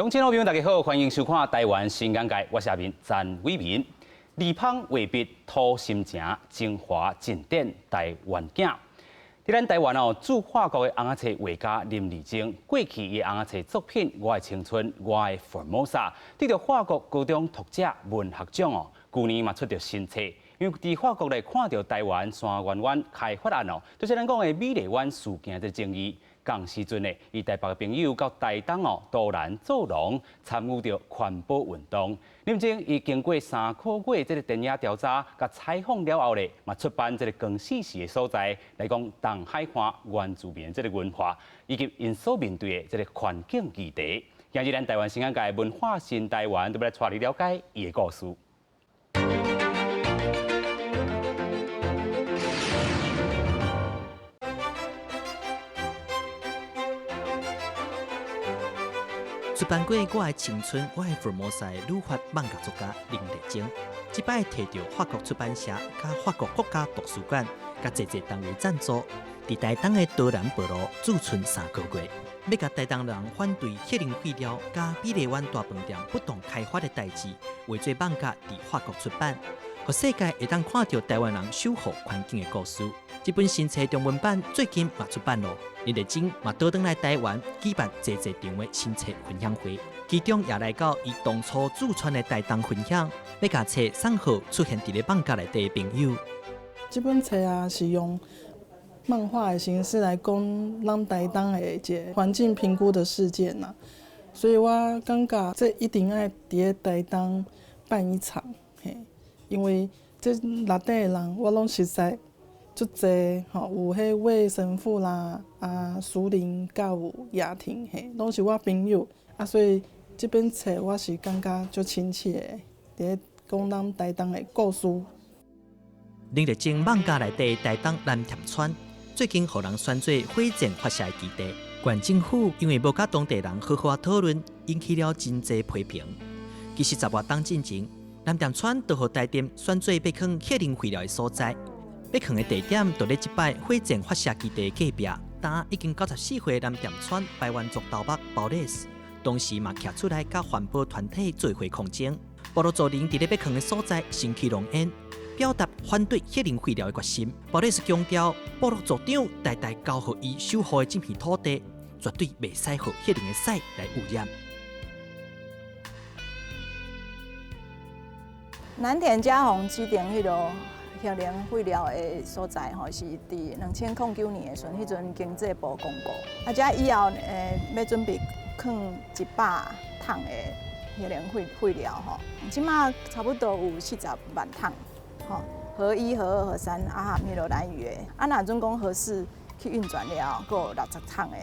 乡亲好朋友大家好，欢迎收看台湾新眼界，我是阿明詹伟民。李芳画笔土心情，精华经典台湾景。伫咱台湾驻法国的红仔册画家林丽晶，过去伊红仔册作品《我的青春，我的 Formosa》得到法国高中读者文学奖去年嘛出着新册。因为伫法国咧看到台湾三湾湾开发案就是咱讲的美丽湾事件的争议。同时阵咧，伊台北的朋友到台东都兰做农，参与着环保运动。林晶伊经过3个月这个田野调查甲采访了后咧，嘛出版这个更细细的所在来讲东海岸原住民这个文化，以及因所面对的这个环境议题。今日咱台湾新眼界文化新台湾，都要来带你了解伊的故事。出版过《我的青春，我的 Formosa》的旅法漫画作家林丽晶，这摆摕到法国出版社、甲法国国家图书馆、甲侪单位赞助，伫台东的都兰部落驻村3个月，要甲台东人反对核能废料、甲美丽湾大饭店不当开发的代志，画做漫画伫法国出版，互世界会当看到台湾人守护环境的故事。这本新册中文版最近嘛出版咯。林丽晶嘛倒转来台湾举办侪场的新册分享会，其中也来到伊当初驻村的台东分享，要甲册送予出现伫咧放假内底的朋友。这本册是用漫画的形式来讲咱台东的一个环境评估的事件呐，所以我感觉这一定要伫咧台东办一场，嘿，因为这内底的人我拢熟悉。足侪吼，有迄卫神父啦，苏林，甲有雅婷，嘿，拢是我朋友，所以这本册我是感觉足亲切的，伫咧讲咱台东的故事。林丽晶漫画内底台东南田村，最近互人选做火箭发射基地，县政府因为无甲当地人好好讨论，引起了真侪批评。其实10月冬进前，南田村就互台电选做要放核能废料的所在。要放的地点就咧即摆火箭发射基地隔壁，但已经94岁南店村排湾族头目鲍勒斯，当时嘛徛出来甲环保团体做伙抗争。部落族人伫咧要放的所在升起浓烟，表达反对核能废料的决心。鲍勒斯强调，部落族长代代交予伊守护的这片土地，绝对袂使互核能的屎来污染。南田嘉宏指定迄落核能废料的所在吼，是伫2009年的时阵，迄阵经济部公告，遮以后要准备放100桶的核能废料吼，即马差不多有40万桶吼，核1、核2、核3含迄落蓝屿的，若总讲核4去运转了，佫有60桶的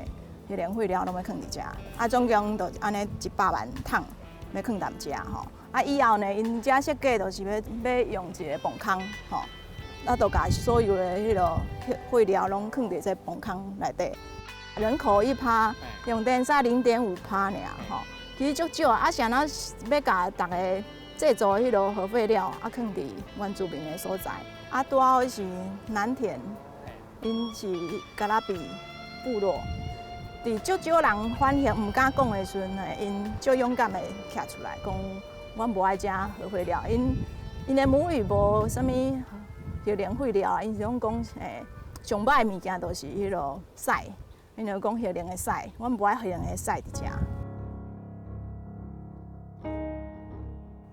核能废料拢要放伫遮，总共就安尼100万桶要放踮遮吼。以后呢，因遮设计就是要用一个崩坑吼，就把所有的迄落废料拢放伫这崩坑内底。人口1%，用电煞0.5%尔吼，其实足少。谁那要甲大家制作迄落核废料，放伫原住民的所在。拄好是南田，因是加拉比部落。伫足少人反核唔敢讲的时阵呢，因足勇敢的徛出来讲。阮无爱食核废料，因的母语无啥物核能废料，因是讲上歹的物件都是迄落屎，因就讲核能的屎，阮无爱核能的屎伫遮。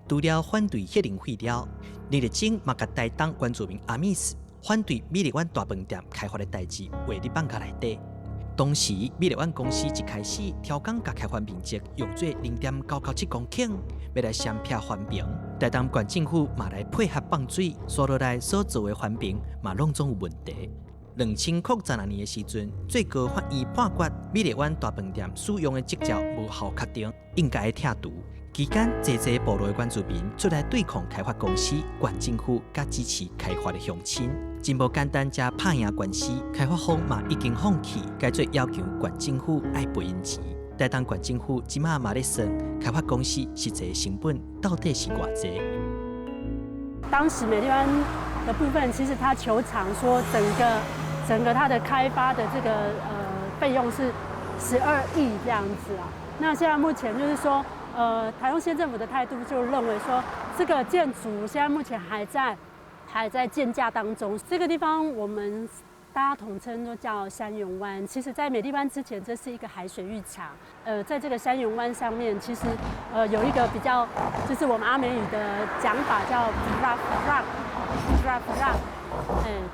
除了反对核能废料，林丽晶嘛甲台东原住民阿米斯反对美丽湾大饭店开发的代志画伫放假内底。当时，美丽湾公司一开始挑工甲开发面积用作0.997公顷，要来闪避环评。台东县政府嘛来配合放水，刷落来所做的环评嘛拢总有问题。2016年的时阵，最高法院判决美丽湾大饭店使用的质料无效确定，应该拆除。期间，侪部落的原住民出来对抗开发公司、县政府甲支持开发的乡亲。真无简单，才拍赢官司，开发方嘛已经放弃，改做要求县政府爱赔因钱。台东县政府即马嘛咧算，开发公司实际成本到底是偌济？当时美丽湾的部分，其实它球场说整个它的开发的这个费用是12亿这样子啊。那现在目前就是说，台中县政府的态度就认为说，这个建筑现在目前还在建架当中。这个地方我们大家统称都叫山园湾。其实，在美丽湾之前，这是一个海水浴场。在这个山园湾上面，其实有一个比较，就是我们阿美语的讲法叫 “rap”，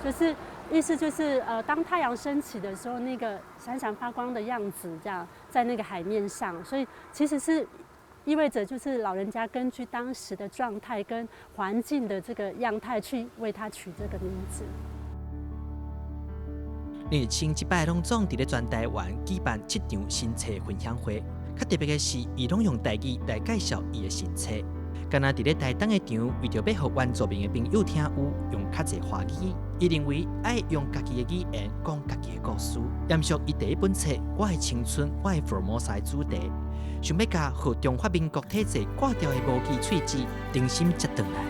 就是意思就是当太阳升起的时候，那个闪闪发光的样子，这样在那个海面上，所以其实是意味着就是老人家根据当时的状态跟环境的这个样态去为它取这个名字。日清一摆拢总伫咧全台湾举办7场新册分享会，较特别的是，伊拢用台语来介绍伊的新册。敢若伫咧台东的场，为着要互原住民的朋友听有，用较侪华语。伊认为爱用家己的语言讲家己的故事，延续伊第一本册《我的青春，我的福尔摩沙》主题，想要甲互中华民国体制挂掉的无记喙齿，重新接转来。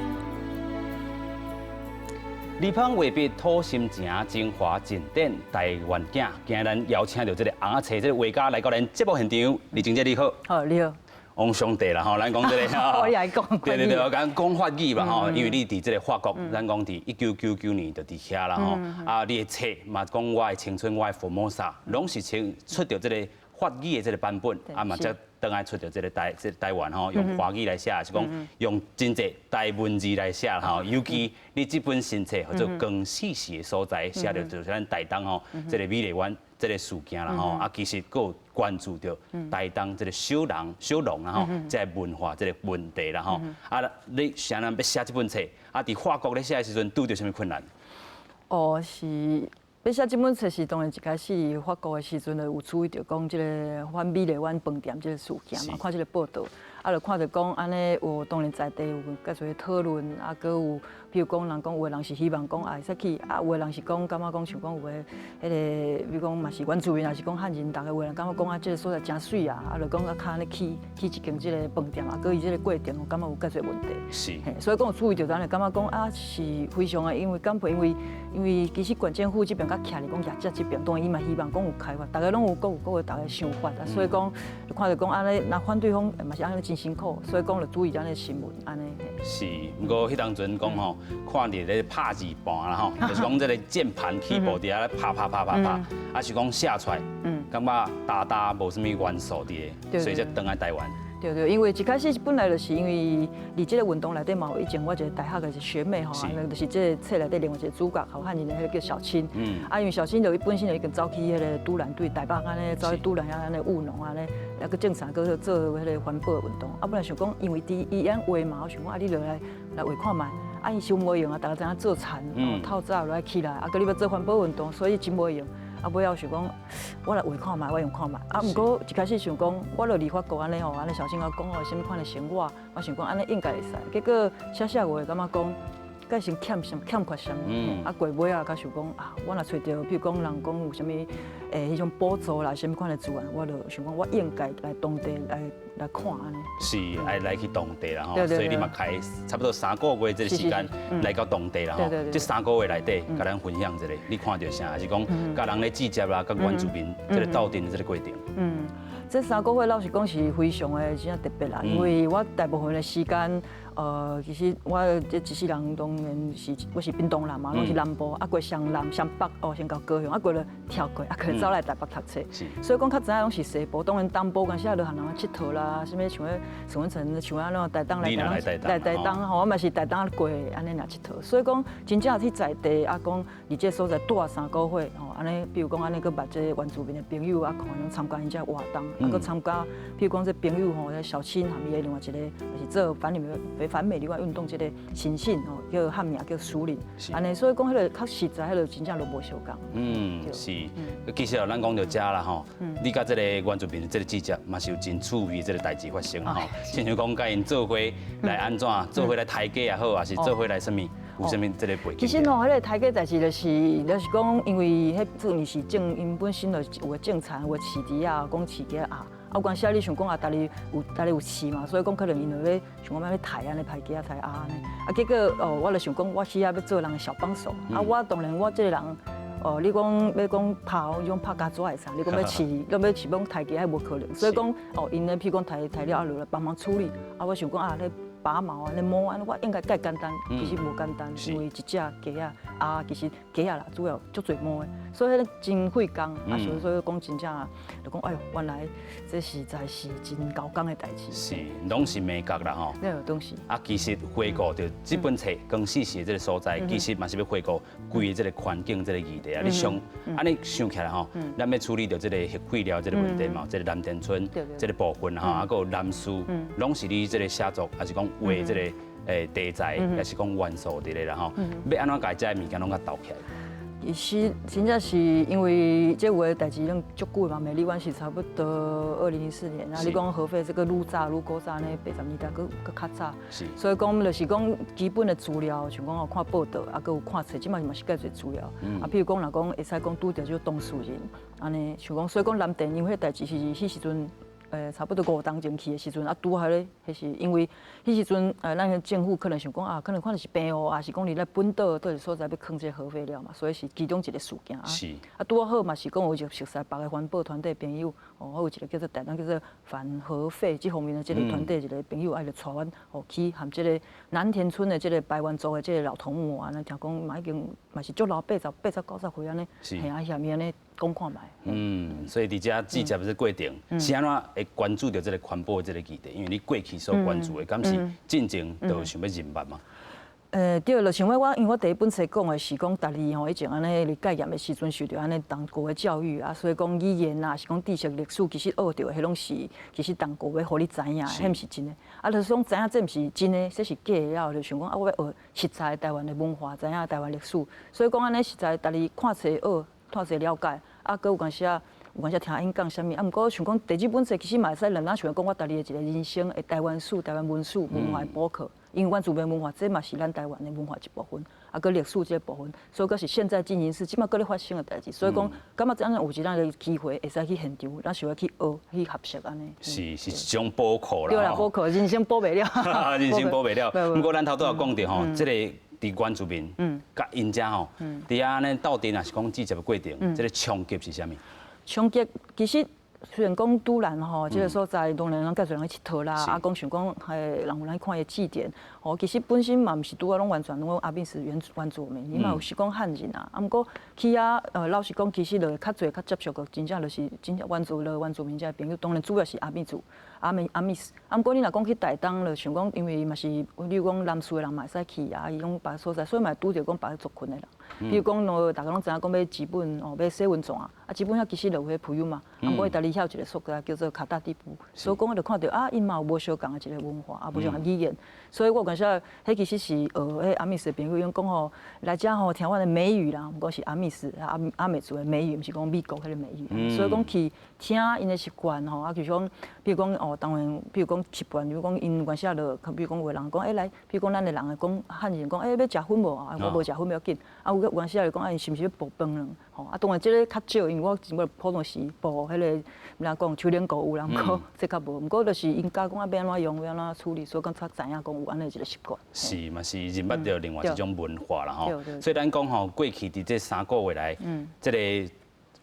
立芳画笔土心情精华经典台湾景，今日咱邀请到这个红仔册这个画家来到咱节目现场，李静姐你好。好，你好。王兄弟啦吼，咱讲这个我来讲。对对对，讲法语嘛吼，因为你伫这个法国，咱讲伫1999年就伫遐啦吼。啊，你的册嘛讲我的青春，我的福摩萨，拢是出到这个法语的这个版本，啊嘛则当来出到这个台湾吼，用华语来写，是讲用真济台文字来写吼。尤其你这本新册叫做《更细细的所在》，写到就是咱台东吼，这个美丽湾这个事件啦吼，啊其实佫有关注到台东这个小农啦吼，这个文化这个问题啦吼。啊，你谁人要写这本册？啊，伫法国咧写的时阵，拄到什么困难？哦，是。要写这本册是当然一开始法国的时阵就有注意到讲这个反美丽湾饭店这个事件嘛，看这个报道，就看到讲安尼有当然在地有介侪讨论，佫有比如讲人讲有的人是希望讲会使去，有的人是讲感觉讲像讲有的迄个，比如讲嘛是原住民，也是讲汉人，大家有的人感觉讲这个所在真水就讲较安尼去一间这个饭店佫伊这个过程，我感觉有介侪问题。是。所以讲有注意到，咱就感觉讲是非常的，因为其实县政府这边徛伫讲业者这边，当然伊嘛希望讲有开发，大家拢有各有大家想法所以讲看到讲安尼，那反对方嘛是安尼真辛苦，所以讲就注意咱的新闻安尼。是，不过迄当阵讲吼，看着咧拍字盘啦吼，就是讲这个键盘 keyboard 伫遐拍，啊是讲写出来，感觉大无什么元素伫，所以才转来台湾。对，因为一开始本来就是因为伫这个运动内底嘛，以前我一个大学的学妹吼，就是这个册内底另外一个主角，好汉人的迄个叫小青，因为小青就本身就已经走去迄个都兰对台北安尼走去都兰遐安尼务农安尼，个正常个做迄个环保运动。本来想讲，因为伊安画嘛，我想讲你落来画看卖，伊伤无用大家知影做田，透早落来起来，佮你要做环保运动，所以真无用。尾后想讲，我来画看卖，我用看卖。不过一开始想讲，我落离法国安尼安尼小心我讲我什么款的生活，我想讲安尼应该会使。结果写话感觉讲，该先欠缺什么？过尾甲想讲我若找到，比如讲人讲有啥物迄种补助啦，什么款的资源，我就想讲我应该来当地来看安尼。是，爱来去当地啦吼，所以你嘛开差不多3个月这个时间来到当地啦吼。这3个月内底，甲咱分享一下，你看到啥？还是讲甲人咧直接啦，甲原住民这个斗阵的这个过程。这3个月老实讲是非常的真正特别啦，因为我大部分的时间。其实我这一世人当然是我是屏东人嘛，拢是南部，过湘南、湘北先到高雄，过了跳过，过走来台北读册。所以讲较知影拢是西部，当然东部，但是落汉人佚佗啦，什么像咧陈文成，像安那台东来台东，我嘛是台东过安尼俩佚佗。所以讲真正去在地讲，你这所在住3个月，安尼比如讲安尼，佮捌这原住民的朋友可能参加因这活动，佮参加，比如讲这朋友小青和伊的另外一个，就是做反美丽湾运动这个新信叫汉名叫苏林，安尼所以讲迄个较实在，迄个真正都无相共。是。其实咱讲到遮啦吼，你甲这个原住民这个季节嘛是有真趣味这个代志发生吼，亲像讲甲因做伙来安怎，做伙来抬价也好，还是做伙来什么，有什么这个背景？其实迄个抬价代志就是讲，因为迄主要是因本身就有个种田，有饲猪啊，讲饲鸡有关系你想讲大家有饲嘛，所以讲可能因就咧想讲要抬安尼排鸡抬安尼，结果我就想讲我需要做人的小帮手，我当然我这个人。你讲要讲拍迄种拍家纸的啥，你讲要饲讲台鸡还无可能，所以讲因咧譬如讲抬了落来帮忙处理，我想讲咧拔毛啊，咧摸啊，我应该介简单，其实无简单，因为一只鸡其实鸡啦主要足侪摸的，所以咧真费工，所以讲真正就讲哎呦，原来这实在是真高工的代志。是，拢是美角啦吼。那东西。其实回顾着这本册更细细的这个所在，其实嘛是要回顾规这个环境这个议题啊。你想，安尼想起来吼，咱要处理着这个核废料这个问题嘛，这个蓝田村这个部分哈，还有蓝树，拢是你这个写作，还是讲为这个题材，也是讲元素伫咧啦吼。要安怎甲这物件拢甲斗起来？其实真正是因为这有的代志，拢足久嘛，美丽湾是差不多2004年，啊，你讲核废这个愈早愈古早呢，80年代佫较早，所以讲就是讲基本的资料，像讲看报道，啊，佫有看册，即嘛是嘛是介侪资料，啊，譬如讲若讲会使讲拄着这个当事人，安尼像讲，所以讲蓝田因为迄代志是迄时阵。差不多5冬前去的时阵，拄好咧，迄是因为迄时阵，咱个政府可能想讲可能是病哦，还是讲你咧本岛倒一个所在要囥这核废料嘛，所以是其中一个事件啊。是。拄好嘛是讲有一个熟悉别个环保团队朋友，有一个叫做台湾叫做反核废这方面的这个团队一个朋友，就带阮去含这个南田村的这个排湾族的这个老头目啊，咱听讲嘛已经嘛是足老80、90岁安尼，系啊，下面安尼讲看卖。所以伫遮记者这过程，是安怎会关注到这个环保的这个议题？因为你过去所关注的，敢是进前就想要认捌嘛？对，就像我因为我第一本册讲的是讲大理以前安尼戒严的时阵受到安尼当国的教育啊，所以讲语言啊，是讲知识、历史，其实学到的迄拢是其实当国要互你知影，迄毋是真的。就是讲知影这毋是真的，这是假的了，就想讲我要学实在台湾的文化，知影台湾历史。所以讲安尼实在大理看册学，看册了解，佫有当时听因讲啥物，毋过想讲第几本册其实嘛会使让咱想讲我大理的一个人生的台湾史、台湾文史、文化的补课。因为阮自编文化，这嘛是咱台湾的文化一部分，佫历史这部分，所以佫是现在进行时，即马佫咧发生的代志，所以讲，感觉咱有一咱的机会，会使去现场，咱想要去学、去学习安尼。是一种补课啦。对啦，补课，人生补袂了。人生补袂了。不过咱头拄也讲到吼，这个伫原住民，甲因遮吼，伫遐安尼斗阵也是讲记者的过程，这个冲击是啥物？冲击其实。虽然讲拄然吼，这个所在当然咱介侪人去佚佗啦，讲想讲人有来看伊祭典，其实本身嘛毋是拄啊，拢完全拢阿扁是原住民，伊嘛有是讲汉人啊，毋过去啊，老实讲，其实就较侪较接触个，真正就是真正原住民这朋友，当然主要是阿扁族。阿密斯，毋过你若讲去台东了，想讲因为嘛是，比如讲南苏的人嘛会使去啊，伊讲别个所在，所以嘛拄着讲别个族群的人。比如讲大家拢知影讲要基本要洗温泉啊，基本遐其实就有迄培育嘛。毋过伊大理遐有一个所在叫做卡达地布，所以讲我就看到因嘛有无相共的一个文化，无相共语言，所以我感觉迄其实是迄阿密斯的朋友讲来遮听阮的美语啦，毋过是阿密斯阿美族的美语，毋是讲美国迄个美语。所以讲去听因的习惯就是讲，比如讲当然，比如讲习惯，比如讲因原先就，比如讲有个人讲，来，比如讲咱的人讲汉人讲，要食粉无啊？我无食粉不要紧。有原先就讲，因是毋是要煲饭呢？当然这个较少，因为我只普通是煲迄个，人讲秋莲菇有啦，毋过这较无。毋过就是因家讲要安怎用，要安怎处理，所以讲较知影讲有安尼一个习惯。是嘛是认捌到另外一种文化啦吼。所以咱讲过去伫这3个月来，这个。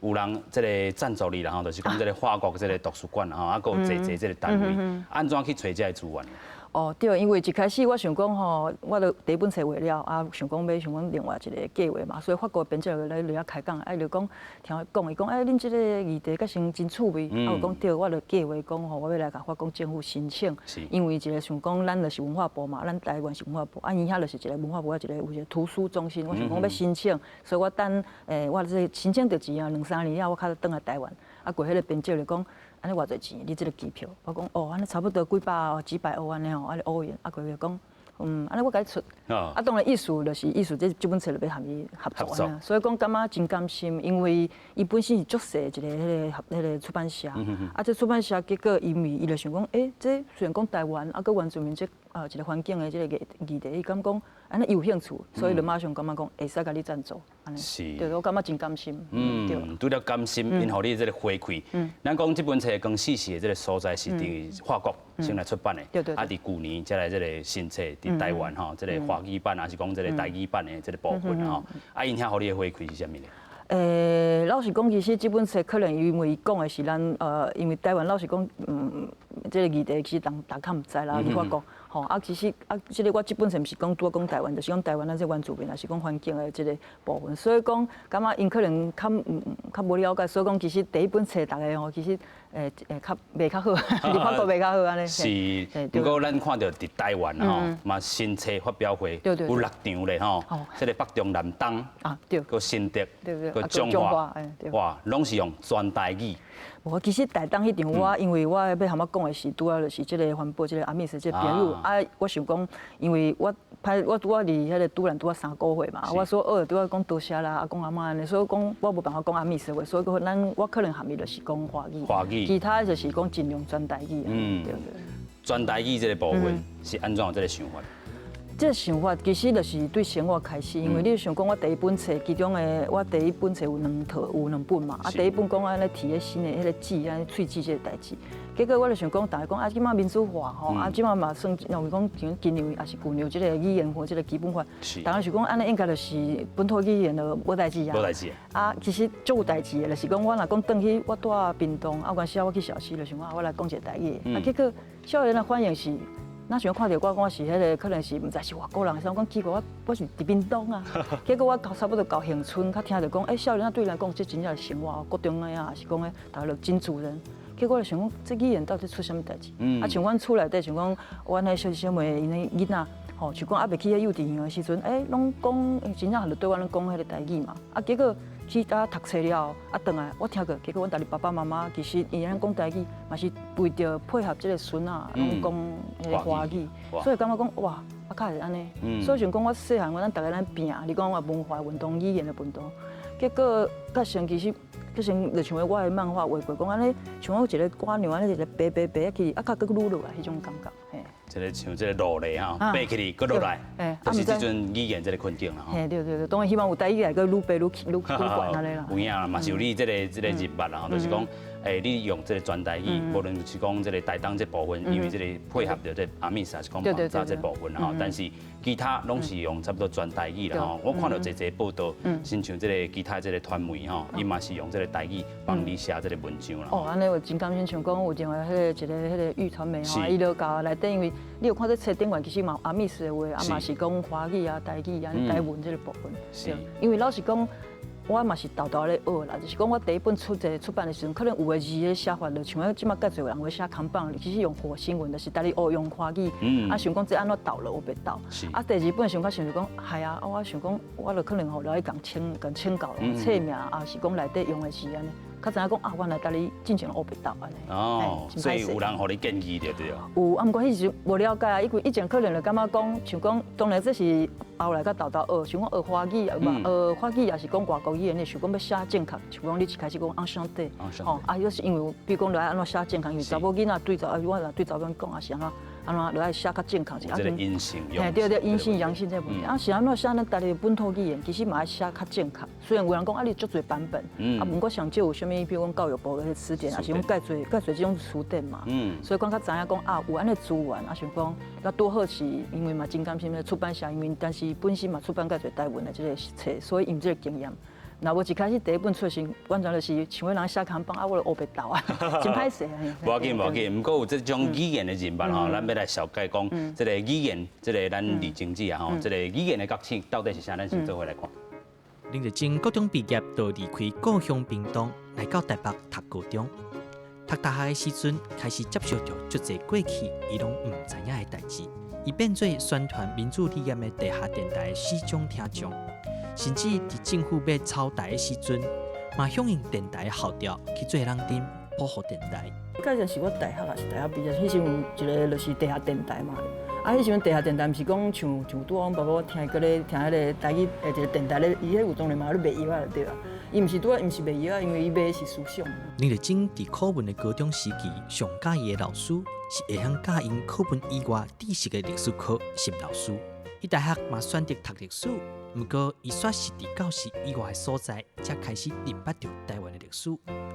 有人这个赞助你啦吼，就是讲这个法国这个图书馆吼，佫有济这个单位，安怎去找这个资源？对，因为一开始我想讲我就第一本册画了，想讲另外一个计划嘛，所以法国编辑来遐开讲，就讲听我讲，伊讲恁这个议题甲成真趣味，我讲对，我就计划讲我要来甲法国政府申请，因为一个想讲咱就是文化部嘛，咱台湾是文化部，因遐就是一个文化部有一个图书中心，我想讲要申请，所以我等我这申请着钱啊，2-3年了，我较倒来台湾，过迄个编辑就讲。安尼偌侪钱？你这个机票，我讲安尼差不多几百欧安尼安尼欧元。过伊讲，安尼我甲你出。当然意思就是意思，这本册就要含伊合作安尼。所以讲感觉真甘心，因为伊本身是足细一个迄个出版社，这出版社结果因为伊就想讲，这虽然讲台湾佫原住民这一个环境的这个议题，伊感讲安尼有兴趣，所以就马上感觉讲会使甲你赞助。是，对，我感觉真甘心。除了甘心，因互你这个回馈。咱讲这本册更细细的这个所在是伫法国先来出版的，伫去年才来这个新册伫台湾吼，这个华语版还是讲这个台语版的这个部分吼，因遐互你的回馈是啥物呢？老实讲，其实这本册可能因为讲的是咱因为台湾老实讲，这个议题其实大家唔知啦，你我讲，吼其实这个我这本册毋是讲多讲台湾，就是讲台湾咱这原住民，也是讲环境的这个部分，所以讲，感觉因可能较无了解，所以讲其实第一本册大家吼，其实较卖较好，你看过卖较好安尼。是，不过咱看到伫台湾吼，嘛新册发表会有6场咧吼，这个北中南东对，个新竹，个中华，哇，拢是用全台语。我其实台东迄场我，因为我要和我讲的是，拄啊就是这个环保这个阿密斯这个朋友我想讲，因为我拄啊离迄个都兰拄啊3个月嘛，我说拄啊讲多谢啦，阿公阿妈安尼，所以讲我无办法讲阿密斯话，所以讲我可能含义就是讲华语，其他就是讲尽量全台语。对。全台语这个部分是安怎有这个想法？这个想法其实就是对生活开始，因为你想讲我第一本册，其中的我第一本册有2本嘛，第一本讲安尼提个新的迄个字，安尼喙齿这个代志。结果我就想讲，大家讲即马民主化吼，即马嘛算认为讲尽量也是旧留这个语言或这个基本法。大家想讲安尼应该就是本土语言就无代志啊。无代志。其实足有代志的，就是讲我若讲转去我住屏东，有关时我去小溪，就想讲我来讲一个台语。结果少年的反应是。那想看到我是迄个，可能是唔知是外国人，想讲奇怪，我是伫屏东啊。结果我差不多到恒春，较听到讲，少年仔对来讲，这真正是生活，国中的啊，是讲诶，大家真自然。结果就想讲，这语言到底出什么代志？像阮厝内底，像讲阮迄小妹因囡仔，吼，像讲还袂去幼稚园的时阵，拢讲真正就对阮讲迄个台语嘛。结果去读册了，转来我听过，结果阮家己爸爸妈妈其实伊安讲台语，嘛是为着配合这个孙啊，拢讲迄个华语，所以感觉讲哇，较是安尼。所以想讲我细汉，咱大家咱拼，你讲我文化运动、语言的运动，结果较先其实。就像就像我的漫画画过，讲安尼，像我一个瓜娘安尼，一个白白白去，较佫愈落来迄种感觉，嘿。这个像这个落来哈，爬起哩，佫落来，就是这阵语言这个困境啦。嘿，对，当然希望有台语来佫愈爬愈悬安尼啦。有影啦，嘛是有你这个人物啦，吼，就是讲。你用这个全台语，无论是讲这个台东这部分，因为这个配合着这阿密斯还是讲帮扎这部分哈，但是其他拢是用差不多全台语啦吼。我看到一报道，亲像这个其他这个传媒吼，伊嘛是用这个台语帮你写这个文章啦。安尼我真感谢，像讲有另外迄个玉传媒吼，伊就教内底，因为你有看这册顶面其实嘛阿密斯的话，嘛是讲华语啊、台语啊、台文这个部分。是，因为老实讲。我嘛是豆豆咧学啦，就是讲我第一本出版的时阵，可能有个字的写法，就像即马介侪人会写扛棒，其实用火星文，就是带你学用华语，想讲这安怎倒了学袂倒。第二本想讲，系啊，我想讲，我就可能后来讲请教册名啊，是讲内底用的是安尼。较知影讲原来家己进前学袂到安尼。所以有人互你建议对对。有，毋过迄时无了解啊，因为以前可能就感觉讲，像讲当然这是后来甲豆豆学，像讲学华语啊嘛，学华语也是讲外国语言，你想讲要写正确，像讲你一开始讲 enchanté， 吼，就是因为比如讲来安怎写正确，因为查某囡仔对我若对查某囡讲也是安怎。安怎落来写较正确，这个阴性阳性，对，阴性阳性这部分。是安怎写咱家己本土语言，其实嘛要写较正确。虽然有人讲你足侪版本，不过上少有啥物，比如讲教育部的词典，也是讲介侪这种词典嘛。所以讲较知影讲有安尼资源，想讲要多好是，因为嘛真感谢出版社，因为但是本身嘛出版介侪台文的这个册，所以用这个经验。那我一开始第一本出是，完全就是像咱写扛棒我就学袂到啊，真歹势。无要紧，不过有这种语言的人物吼，咱要来小解讲，这个语言，这个咱李经济啊吼，这个语言的角色到底是啥？咱先做伙来看。林日珍高中毕业，就离开故乡屏东，来到台北读高中。读大学的时阵，开始接受到足侪过去伊拢唔知影的代志，伊变做宣传民主理念的地下电台始终听众。甚至伫政府要抄台的时阵，嘛响应电台的号召去做人丁保护电台。介绍是我大学也是大学毕业，迄时有一个就是地下电台嘛。迄时阵地下电台毋是讲像拄我爸爸听迄个台语一个电台咧，伊迄有当然嘛咧卖药啊对啊。伊毋是卖药啊，因为伊卖的是思想。林日珍伫课文的高中时期，上喜欢的老师是会晓教因课本以外知识的历史课沈老师。伊大学嘛选择读历史。不过，伊却是伫教室以外的所在，才开始认捌到台湾的历史。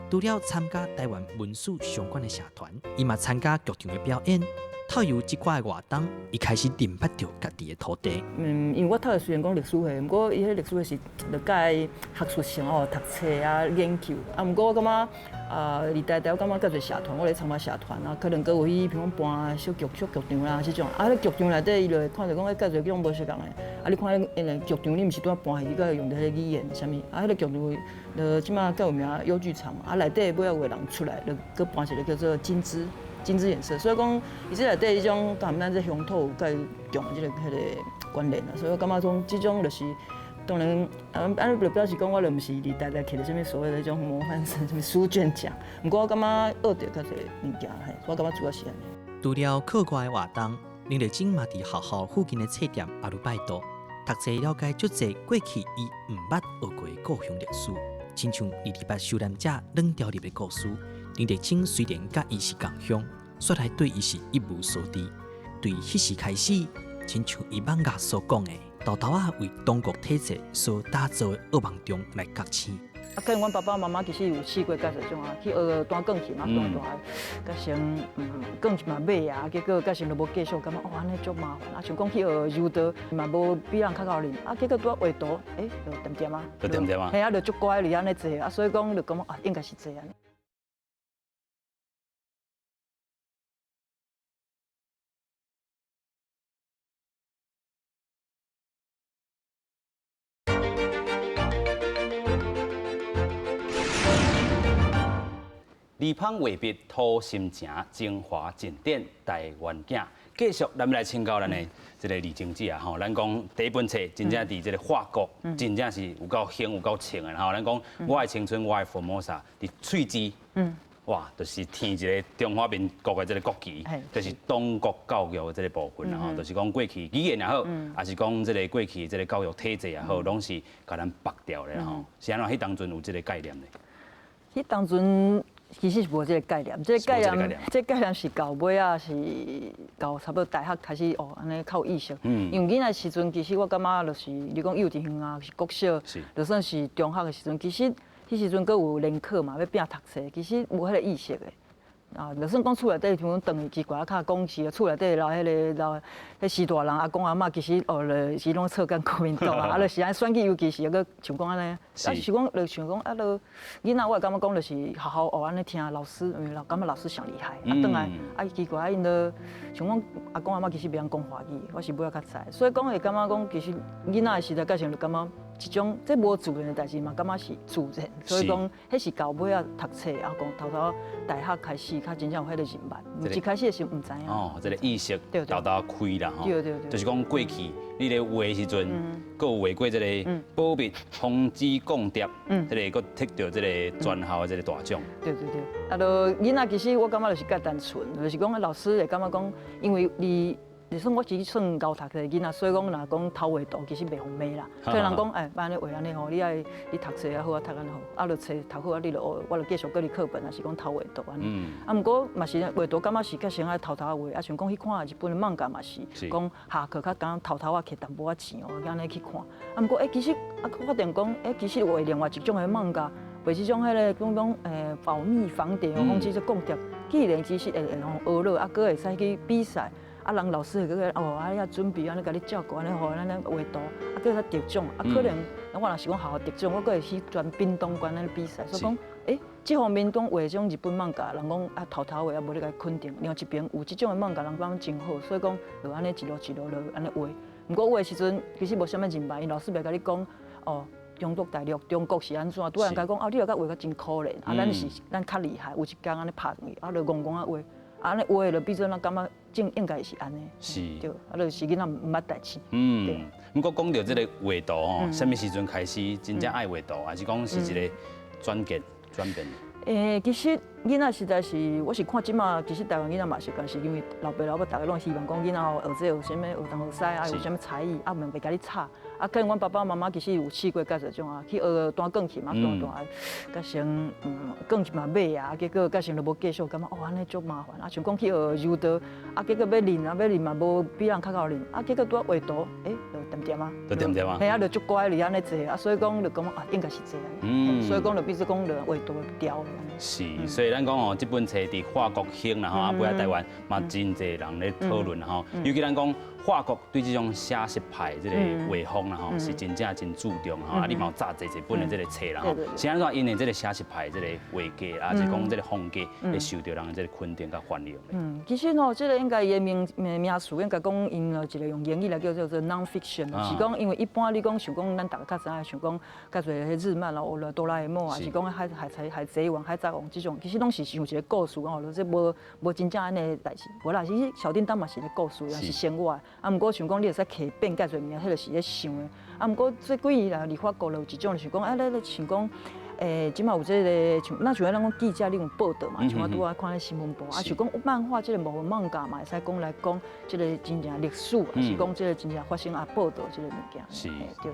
除了参加台湾文史相关的社团，伊嘛参加剧场的表演，透由即寡的活动，伊开始认捌着家己的土地。因为我读的虽然讲历史系，不过伊迄历史系是着介学术性哦，读册啊、研究。啊，不过我感觉离台我感觉较侪社团，我咧参加社团啊，可能搁有去，比如讲搬小剧场啦，即种。啊，咧剧场内底伊就会看着讲，介侪种无相共的。啊，你看因剧场，你毋是拄啊搬去，佮用到迄个语言啥物？啊，迄个剧场就即马较有名优剧场嘛，啊，内底尾仔有个人出来，就搁搬一个叫做金枝颜色。所以讲，伊这内底迄种甲咱这乡土有介强的迄个关联啊。所以我感觉讲，即种就是。当然，安尼就表示讲，我就毋是离台摕到什么所谓的迄种模范生、什么书卷奖。不过我感觉学到较侪物件，我感觉主要是安尼。除了课外的活动，林丽晶嘛伫学校附近的册店也有摆渡，读册了解足侪过去伊毋捌学过的故乡历史，亲像228受难者冷调入的故事。林丽晶虽然甲伊是共乡，说来对伊是一无所知。对迄时开始，亲像伊网页所讲的。豆豆啊，为中国体制所打造的噩梦中来觉醒。啊，跟阮爸爸妈妈其实有试过介侪种啊，去学弹钢琴啊，甲成钢琴嘛买啊，结果甲成都无继续，感觉安尼足麻烦啊。像讲去学柔道，嘛无比人较高龄，啊，结果拄啊画图，就点点啊，就点点啊，嘿啊，就足乖哩安尼坐啊，所以讲就感觉应该是这样。李芳画笔土心情，精华经典台湾景。继续，咱们来请教咱的这个李经姐啊，吼，咱讲第一本册真正伫这个法国，真正是有够兴有够清的，吼，咱讲我的青春，我的 Formosa，伫喙枝，哇，就是添一个中华民国的这个国旗，就是中国教育的这个部分啦，吼，就是讲过去语言也好，还是讲这个过去这个教育体制也好，拢是甲咱拔掉的吼。是安怎？迄当阵有这个概念的？迄当阵。其实是无这个概念，这个概念是到尾啊，是到差不多大学开始学，安尼较有意识。因为囡仔时阵，其实我感觉就是，你讲幼稚园啊，是国小，就算是中学的时阵，其实迄时阵阁有联考嘛，要拼读册，其实无迄个意识的。啊，就算讲厝内底，像讲长期怪较讲是厝内底迄时大人阿公阿嬷，其实就是拢操干国民党啊，就是安选举，尤其是个像讲安尼，啊是讲就像讲啊，就囡仔我感觉讲就是好好学安尼听老师，因为感觉老师上厉害，啊转来啊奇怪因都像讲阿公阿嬷其实袂晓讲华语，我是尾仔较知，所以讲会感觉讲其实囡仔的时代，加上就感觉。一种这无自然的代志嘛，感觉是自然，所以讲迄是到尾啊读册，啊讲头大学开始，较真正有迄个人脉。一开始的时候唔知影。哦，这个意识豆开啦吼。对。就是讲过去你咧画的时阵，佮有画过这个保密通知共谍，这个佮摕到这个全校的这个大奖。对。啊，就囡仔其实我感觉就是较单纯，就是讲老师会感觉讲，因为就算我只算高读的囡仔，所以讲若讲偷画图，其实袂方便啦。可能人讲，安尼画安尼吼，你爱你读册啊好啊，读安好，啊，就册读好啊，你就学，我就继续搁你课本，还是讲偷画图安尼。啊，毋过嘛是画图，感觉是较先爱偷画，啊，像讲去看日本的漫画嘛是，讲下课较讲偷啊摕淡薄仔钱哦，安尼去看。啊，毋过其实啊，发现讲，其实画另外一种的漫画，画这种迄个讲保密防谍哦，讲即个共谍，既然其实会学了，啊，搁会使去比赛。啊，人老师会个你要准备安尼甲你照顾，安尼互咱画图，啊，搁得奖，啊，可能我若是讲好好得奖，我搁会去转冰冻关安尼比赛，所以讲，这方面讲画这种日本漫画，人讲啊偷画啊，无你甲肯定，另外一边有这种的漫画，人讲真好，所以讲就安尼一路就安尼画。不过画的时阵，其实无啥物人脉，因老师袂甲你讲中国大陆、中国是安怎，拄然甲讲你又甲画甲真可怜，啊，咱较厉害，有一天安尼拍去，啊，就戆啊画。安尼画就比做咱感觉正应该是安尼，是，对，啊，就是囡仔毋捌代志。不过讲到这个画图吼，什么时阵开始真正爱画图，还是讲是一个转变？其实囡仔实在是，我是看即马，其实台湾囡仔嘛是，但是因为老爸老母大家拢希望讲囡仔学这学什么学东学西，啊有啥物才艺，啊唔袂甲你吵，啊，可能阮爸爸妈妈其实有试过介侪种啊，去学弹钢琴嘛，弹，甲成钢琴嘛买啊，结果甲成都无继续，感觉安尼足麻烦啊，想讲去学柔道，啊，结果要练嘛无比人较好练，啊，结果拄啊画图，就点啊，就点啊，嘿啊，就足乖哩安尼坐啊，所以讲就讲应该是这样，所以讲就比如讲就画图调的。是，所以咱讲吼，这本册伫法国兴啦吼，啊，尾仔台湾嘛真侪人咧讨论啦吼，尤其咱讲法国对这种写实派这个画风啦吼，是真正真注重吼，啊，你嘛有炸侪本的这个册啦吼，是安怎因为这个写实派这个画家啊，是讲这个风格会受到人的这个肯定甲欢迎咧。其实吼，这个应该伊的名词应该讲用了一个用英语来叫做 non-fiction，是讲因为一般你讲想讲咱大家较知影想讲较侪日漫啦，或者哆啦 A 梦啊，是讲海贼王、海贼王这种，其实拢是像一个故事哦，这无真正安尼代志。无啦，其实小叮当嘛是个故事，也是生活。啊，毋过想讲你会使摕变介侪物，迄个是咧想的。啊，毋过这几年来，立法国有一种就是讲，啊，咱想讲。即马有这个像，咱像咱讲记者你有报道嘛，像我拄仔看咧新闻报，啊，像讲漫画这个无漫画嘛，会使讲来讲这个真正历史，还是讲这个真正发生啊报道这个物件。是，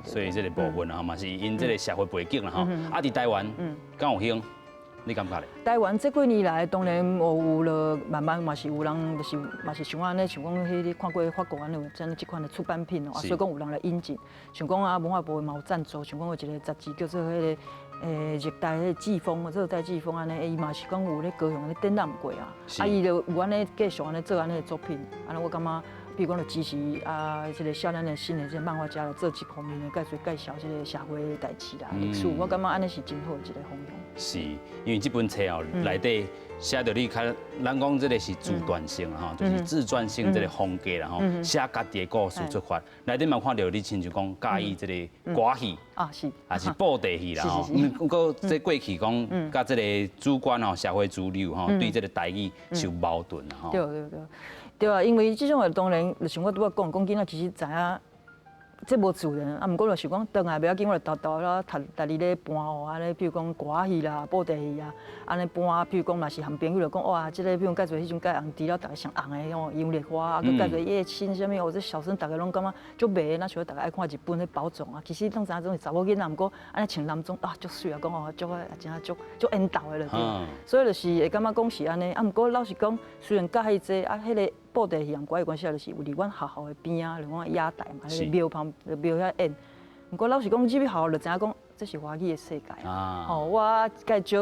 所以这个部分啊嘛是因这个社会背景啦吼，啊，伫台湾敢有兴？你感觉咧？台湾这几年来，当然有了慢慢嘛是有人就是嘛是像安尼，像讲迄看过法国安尼像这款的出版品哦，所以讲有人来引进，像讲啊文化部嘛有赞助，像讲有一个杂志叫做迄个。热带迄季风，热带季风安尼，伊嘛是讲有咧高雄咧展览过啊，啊伊就有安尼继续安尼做安尼的作品，安尼我感觉，比如讲就支持啊，这个少年的新的这漫画家来做一方面的介绍这个社会代志啦、历史，我感觉安尼是真好的一个方向。是，因为这本册哦内底写到你较，咱讲这个是自传性哈，就是自传性这个风格啦吼，写家己的故事出发，内底嘛看到你亲像讲介意这个歌戏啊是，还是布袋戏啦吼，不过这过去讲甲这个主观吼社会主流吼对这个台语是有矛盾啦吼。对，对啊，因为这种当然，就像我拄仔讲囡仔其实知影。这无自然，啊，毋过就是讲，倒来袂要紧，我就豆啦，逐日咧搬哦，安尼，比如讲歌戏啦、布袋戏啊，安尼搬，比如讲嘛是含朋友就讲，哇，即个比如介侪迄种介红除了逐个上红的吼，杨丽花啊，佮介侪叶青啥物，或者小生，逐个拢感觉足美，那像逐个爱看日本的包装啊，其实当时种是查某囡仔，毋过安尼穿男装啊，足水啊，讲哦，足啊，真正足缘投的了对，所以就是会感觉讲是安尼，啊，毋过老实讲，虽然介迄济啊，迄个。布袋戏人怪关系就是有伫阮学校的边啊，另外野台嘛，迄个庙旁庙遐演。毋过老实讲，入去学校就知影讲，这是华语的世界。哦，我介少，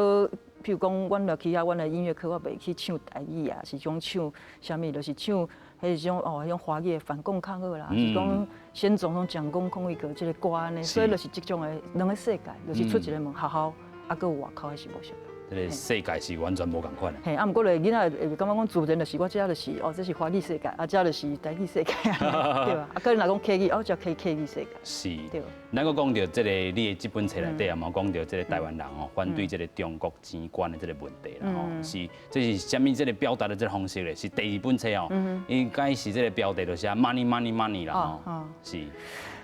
譬如讲，阮落去啊，阮的音乐课我袂去唱台语啊，是种唱啥物，就是唱迄种迄种华语的反共抗俄啦，是讲先总统蒋公抗议个即个歌安尼，所以就是即种的两个世界，就是出一个门学校，啊，佮有外口的是无相。这个世界是完全无共款的。嘿，啊，毋过咧，囡仔会感觉讲自然就是我遮就是哦，这是华语世界，啊，遮就是台语世界，对吧？啊，可能来讲客语，哦，遮客语世界。是。对。咱个讲到这个你的这本册内底啊，嘛讲到这个台湾人哦，反对这个中国钱官的这个问题啦吼，是这是虾米这个表达的这个方式咧？是第二本册哦，应该是这个标题就写 money money money 啦吼，是。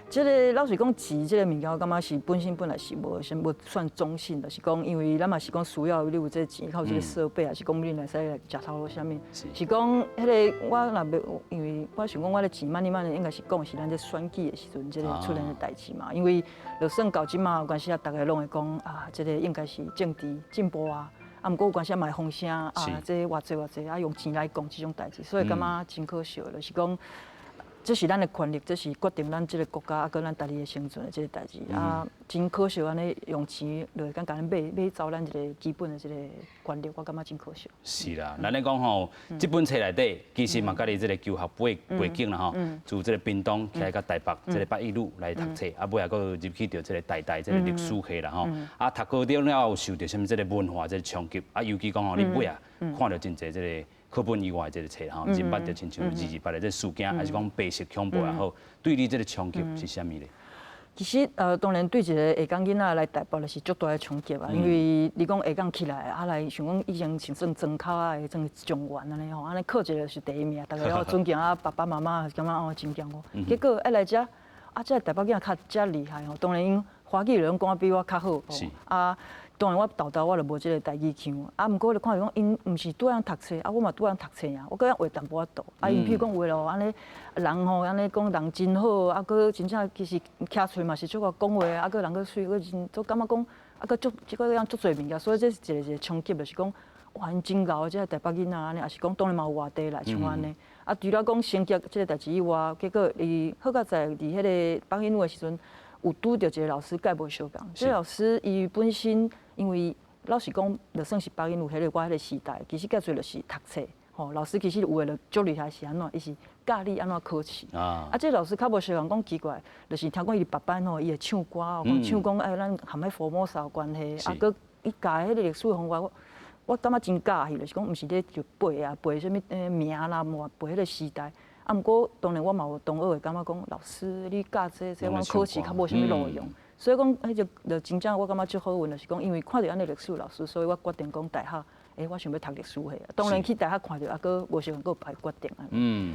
这个老实讲，钱这个物件，我感觉是本来是无算中性的，是讲因为咱嘛是讲需要你有这个钱，靠这个设备，还是讲你来使来食头路啥物，是讲迄个我若要，因为我想讲我的钱慢慢应该是讲是咱这选举的时阵，这个出现的代志嘛，因为就算到即嘛有关系啊，大家拢会讲啊，这个应该是政治进步啊。啊，毋过有关系啊，卖风声啊，这偌济啊，用钱来讲这种代志，所以感觉真可惜，就是讲。这是咱的权利，这是决定咱这个国家啊，跟咱家己的生存的这个代志啊，真可惜安尼用钱来甲咱买走咱一个基本的这个权利，我感觉真可惜。是啦，咱咧讲吼，这本册内底其实嘛，甲你这个求学背景啦吼，从这个屏东起来到台北，这个北一路来读册，啊，尾下佫入去到这个台大这个历史系啦吼，啊，读高中了有受到什么这个文化这个冲击，啊，尤其讲吼，你尾下看到真侪这个。课本以外，这个册吼，认捌着亲像228的这事件，还是讲白色恐怖也好，对你这个冲击是啥物咧？其实当然对一个下港囡仔来台北就是足大的冲击啊，因为你讲下港起来，啊来想讲以前像算庄口啊，种状元安尼吼，安尼考一个是第一名，大家要尊敬啊爸爸妈妈，感觉哦真敬我。结果来遮。啊，这台北囡仔较厉害吼，当然因华语人讲比我较好，是啊。当然，我豆豆我就无即个台语腔，啊，毋过就看伊讲，因毋是拄样读册，啊，我嘛拄样读册啊，我搁要话淡薄仔多，啊，因譬如讲话咯，安尼人吼，安尼讲人真好，啊，搁真正其实徛厝嘛是足个讲话，啊，搁人搁水，搁真都感觉讲，啊，搁即个样足侪物件，所以这是一个冲击，就是讲，哇，因真牛，即个台北囡仔安尼，也是讲当然嘛有外地来像安尼，啊，除了讲成绩即个代志以外，结果伊好在伫迄个北英路的时阵。有拄着一个老师，介无相共。这个老师伊本身，因为老实讲，就算是北英路迄个我迄个时代，其实介侪就是读册。吼，老师其实有诶就足厉害是安怎？伊是教你安怎考试。啊，这个老师较无相共，讲奇怪，就是听讲伊别班吼，伊会唱歌，讲唱讲哎，咱含迄佛摩萨有关系，啊，佮伊教迄个历史方法，我感觉真假戏，就是讲毋是咧就背啊，背什物名啦，背迄个时代。啊，毋过当然我嘛有同学会感觉讲，老师你教这我考试较无啥物路用，所以讲迄就真正我感觉足好运，就是讲因为看到安尼历史老师，所以我决定讲大学，我想要读历史系啊。当然去大学看到啊，佮无相共佮排决定啊。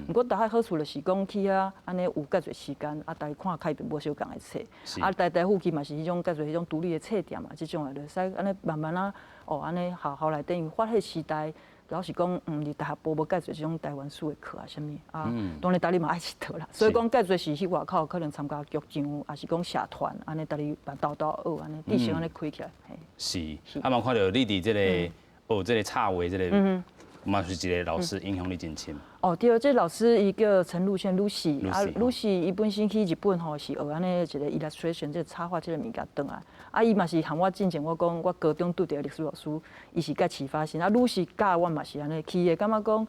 毋过大学好处就是讲去啊，安尼有介侪时间，啊，大家看开无相共的册，啊，台附近嘛是迄种介侪迄种独立的册店嘛，即种的就使安尼慢慢啊，安尼校内等于发迄时代。老实讲，伫大学部无介侪这种台湾史的课啊，啥物啊，当然大家嘛爱佚佗啦。所以讲，介侪是去外口可能参加剧场，还是讲社团，安尼大家办豆学，安尼地形安尼开起来。是，啊嘛看到你伫这个学这个插画这个，嘛是一个老师影响你真深。哦，对，这老师伊叫陈露茜 Lucy， 啊 Lucy 伊本身去日本吼是学安尼一个 illustration， 这插画这个物件转来。啊，伊嘛是含我进前我讲我高中拄着历史老师，伊是甲启发性。啊，Lucy 教我嘛是安尼，去的感觉讲，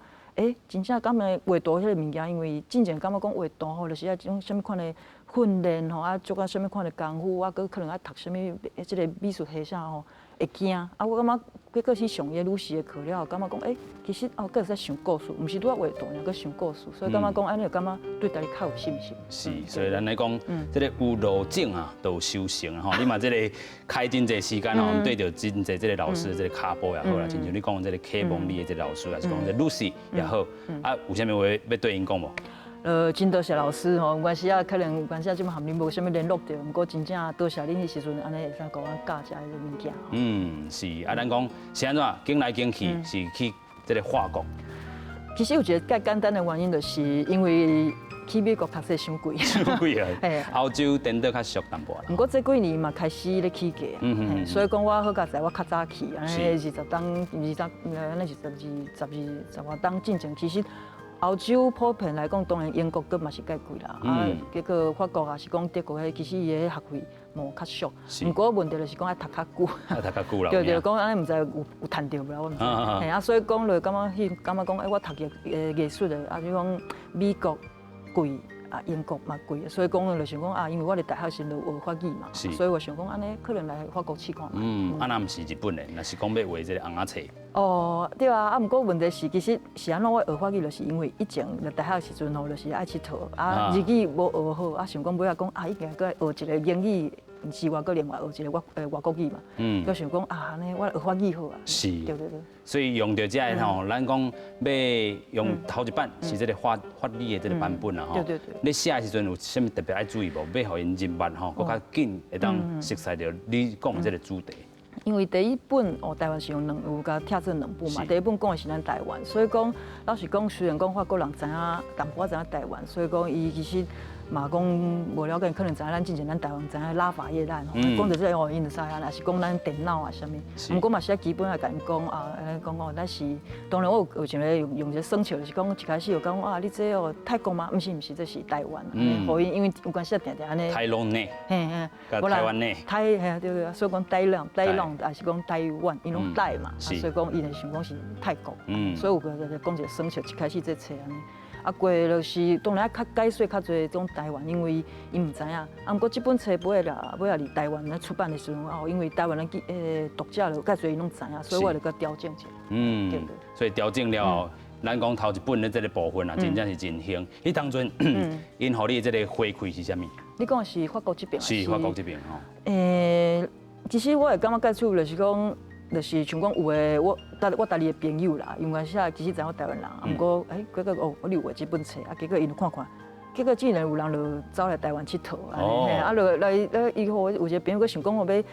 真正感觉画图迄个物件，因为进前感觉讲画图吼，就是啊种什物款的训练吼，啊做啊什物款的功夫，啊，佮可能啊读什物即个美术系啥吼。会惊啊！我感觉结果去上迄露西的课了，感觉讲其实佮会使想故事，毋是拄啊画图，尔佮想故事，所以感觉讲安尼就感觉对家己较有信心。是，所以咱来讲，这个有路径啊，都有修行啊吼。你嘛这个开真侪时间吼，对着真侪这个老师的这个卡步也好啦，亲像你讲这个启蒙你的这个老师，还是讲这 Lucy 也好，啊，有啥物话要对因讲无？真多谢老师吼，有关系啊，可能有关系啊，即马含恁无啥物联络着，毋过真正多谢恁迄时阵安尼会使甲我教遮个物件。是啊，咱讲是安怎经来经去是去这个法国。其实有一个介简单的原因，就是因为去美国读册伤贵。伤贵啊！欧洲等得较俗淡薄啦。毋过这几年嘛开始咧起价，所以讲我好佳在，我较早去，安尼20当安尼是12外当进前，其实。欧洲普遍来讲，当然英国佫嘛是介贵啦，啊，结果法国也是讲德国迄，其实伊个学费无较俗，毋过问题就是讲爱读较久，读较久啦。对对，讲安尼毋知有趁着无啦，我毋知。嘿啊，所以讲就感觉讲，我读艺术的，啊，就讲美国贵。啊，英国嘛贵，所以讲就想讲啊，因为我伫大学时就学法语嘛，所以我想讲安尼可能来法国试看嘛。啊，那毋是日本的，那是讲要画这个红仔册。哦，对啊，啊，毋过问题是，其实是安怎我学法语，就是因为以前在大学时阵吼，就是爱佚佗，啊，日语无学好，啊，想讲尾仔讲啊，伊定个学一个英语。之外，搁另外学一个外国语嘛，佮想讲啊，安尼我学法语好啊。是，对对对。所以用到这个吼，咱讲要用头一版是这个法语的这个版本啊吼。对对对。你写的时阵有啥物特别爱注意无？要互因入墨吼，搁较紧会当熟悉到你讲的这个主题。因为第一本台湾是有甲拆成2本嘛，第一本讲的是咱台湾，所以讲老实讲，虽然讲法国人知影淡薄仔知影台湾，所以讲伊其实。嘛讲无了解，可能知影咱之前咱台湾知影拉法叶咱吼，讲到这因就知影，也是讲咱电脑啊啥物。毋过嘛是基本来甲因讲啊，讲咱是当然我有想咧用一个生笑，就是讲一开始有讲啊，你这泰国吗？毋是，这是台湾。互因因为有关系定定安尼。台湾呢？嘿，台湾呢？嘿对，所以讲台湾还是讲台湾，因拢台嘛，所以讲伊就想讲是泰国。所以有个讲一个生笑，一开始这册安尼。啊，过就是当然较解说较侪种台湾，因为伊毋知影。啊，毋过这本册尾伫台湾咧出版的时候，因为台湾的读者就介侪伊拢知影，所以我就佮调整一下。对对。所以调整了后，咱讲头一本的这个部分啊，真正是真香。你当初因互你的这个回馈是啥物？你讲的是法国这边？是法国这边吼。其实我会感觉介趣就是讲。就是像讲有诶，我家己诶朋友啦，因为现在其实知我台湾人，毋过结果我有画这本册，啊，结果因看，结果竟然有人就走来台湾佚佗，啊，就来以后有一个朋友佮想讲我要。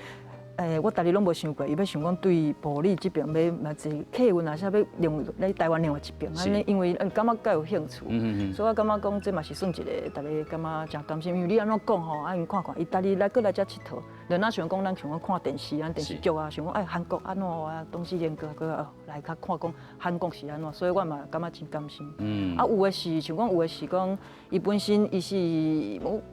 我家己拢无想过，伊要想讲对埔里这边要嘛坐客运啊，啥要来台湾另外一边，安尼因为感觉较有兴趣，所以我感觉讲这嘛是算一个大家感觉真甘心，因为你安怎讲吼，因看看意大利来过来遮佚佗，就哪想讲咱想讲看电视啊电视剧啊，想讲韩国安怎啊，东西连个来较看讲韩国是安怎，所以我嘛感觉真甘心。啊有的是像讲有的是讲伊本身伊是，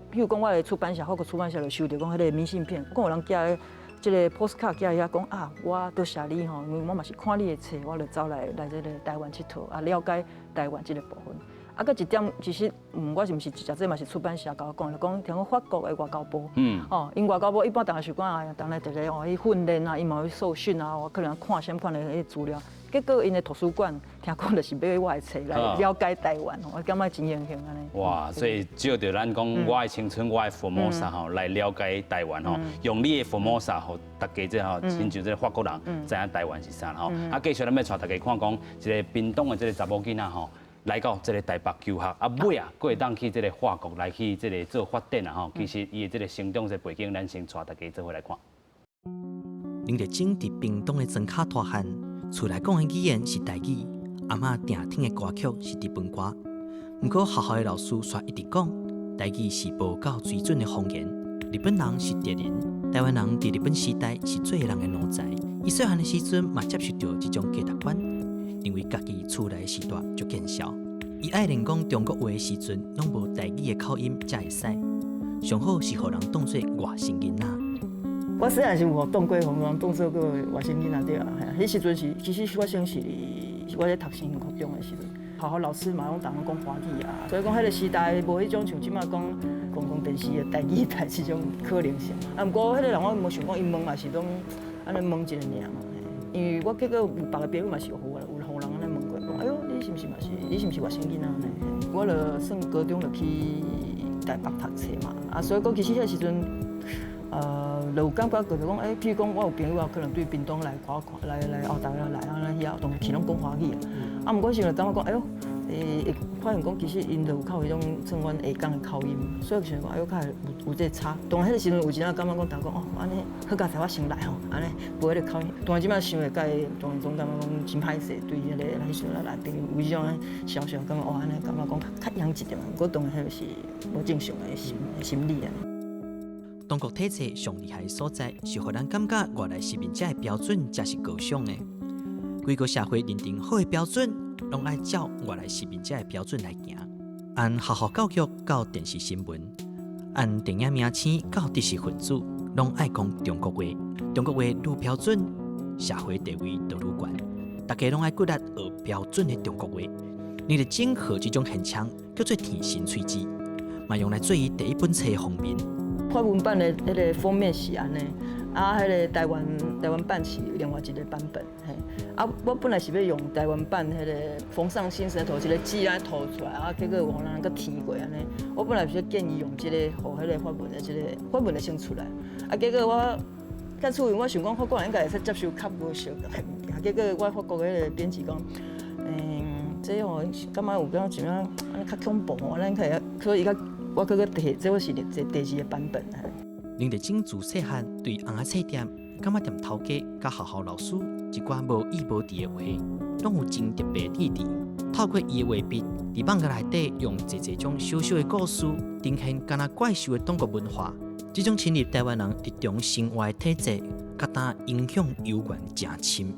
比如讲我的出版社，法国出版社就收到讲迄个明信片，讲有人寄。这个 postcard 寄遐讲啊，我多谢你吼，因为我嘛是看你的册，我就走来这个台湾佚佗，啊了解台湾这个部分。啊，佮一点其实，我是毋是直接这嘛是出版社甲我讲，就讲听讲法国的外交部，哦，因外交部一般当然是讲啊，当然一个哦去训练啊，伊嘛去受训啊，我可能看什么款的迄资料。结果因的图书馆听讲就是买我的册来了解台湾，我感觉真荣幸安尼。哇，所以照着咱讲，我的青春，我的福摩萨吼，来了解台湾吼，用你的福摩萨吼，大家这吼，亲像这个法国人知影台湾是啥吼。啊，继续咱要带大家看讲，一个屏东的这个查某囡仔吼，来到这个台北求学，啊尾啊，佫会当去这个法国来去这个做发展啊吼。其实伊的这个成长的背景，咱先带大家做伙来看。林日景伫屏东的庄卡大汉，厝内讲的语言是台语，阿嬷定听的歌曲是日本歌。不过学校的老师却一直讲，台语是无够水准的方言。日本人是敌人，台湾人伫日本时代是最人的奴才。伊细汉的时阵嘛接受到这种价值观，因为家己厝内的时代就见笑。伊爱练讲中国话的时阵，拢无台语的口音才会使。上好是互人当作外省囡仔。我细汉是有当过，互人当作个外省囡仔对啊，迄时阵是其实我算是我咧读新闻高中的时阵，学校老师嘛拢同我讲华语啊，所以讲迄个时代无迄种像即马讲公共电视的台语台这种可能性。啊，毋过迄个人我无想讲，因问嘛是拢安尼问一个尔嘛，因为我结果有别个朋友嘛是有互人安尼问过，讲哎哟你是毋是外省囡仔呢？我就算高中就去台北读册嘛，啊所以讲其实迄个时阵。就有感觉就是讲，譬如讲，我有朋友啊，可能对屏东来看，来澳大来啊，遐当去拢讲华语啊。毋过是就感觉讲，哎哟，会发现讲，其实因就有靠迄种算阮下港的口音，所以想讲，哎哟，较有这差。当然迄个时阵有一阵感觉讲，大家讲哦，安尼好佳在我先来吼，安尼无迄个口音。当然即摆想下，甲伊总感觉讲真歹势，对迄个来想来朋友有迄种小感觉，哦，安尼感觉讲较洋一点嘛。不过当然迄个是无正常的心理啊。中国体制上厉害的所在，是互咱感觉外来殖民者的标准才是高尚的。规个社会认定好的标准，拢爱照外来殖民者的标准来行。按学校教育到电视新闻，按电影名称到知识分子，拢爱讲中国话。中国话愈标准，社会地位就愈高。大家拢爱骨力学标准的中国话。你的整合这种现象叫做天生喙齿，嘛用来做伊第一本册的封面。法文版的迄个封面是安尼，啊，迄个台湾版是另外一个版本，嘿，啊，我本来是要用台湾版迄个缝上新舌头一个字啊吐出来，啊，结果往人个填过安尼。我本来是建议用这个，互迄个法文的先出来，啊，结果我到厝因我想讲法国人应该会使接受较无熟的物件，结果我法国迄个编辑讲，这吼感觉有感觉怎样，安尼较恐怖，咱可以，所以伊个。我搁摕，这我是第二个版本。林日景自细汉对红仔册店、柑仔店头家、甲学校老师一寡无意无伫的话，拢有真特别意义。透过伊的画笔，伫网格内底用一种小小的故事，呈现敢若怪兽的中国文化。这种侵入台湾人日常生活的体制，甲它影响悠远真深。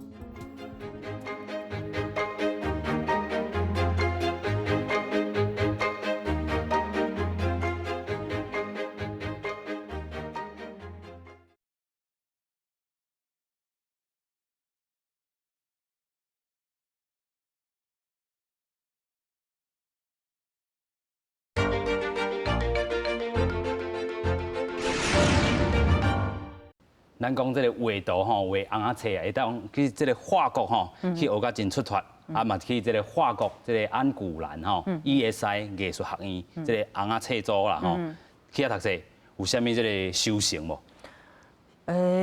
咱讲这个画图吼，画红仔册啊，会当去这个法国吼去学甲真出脱，啊嘛去这个法国这个安古兰吼 ESI 艺术学院这个红仔册组啦吼，去遐读册有啥物这个修成无？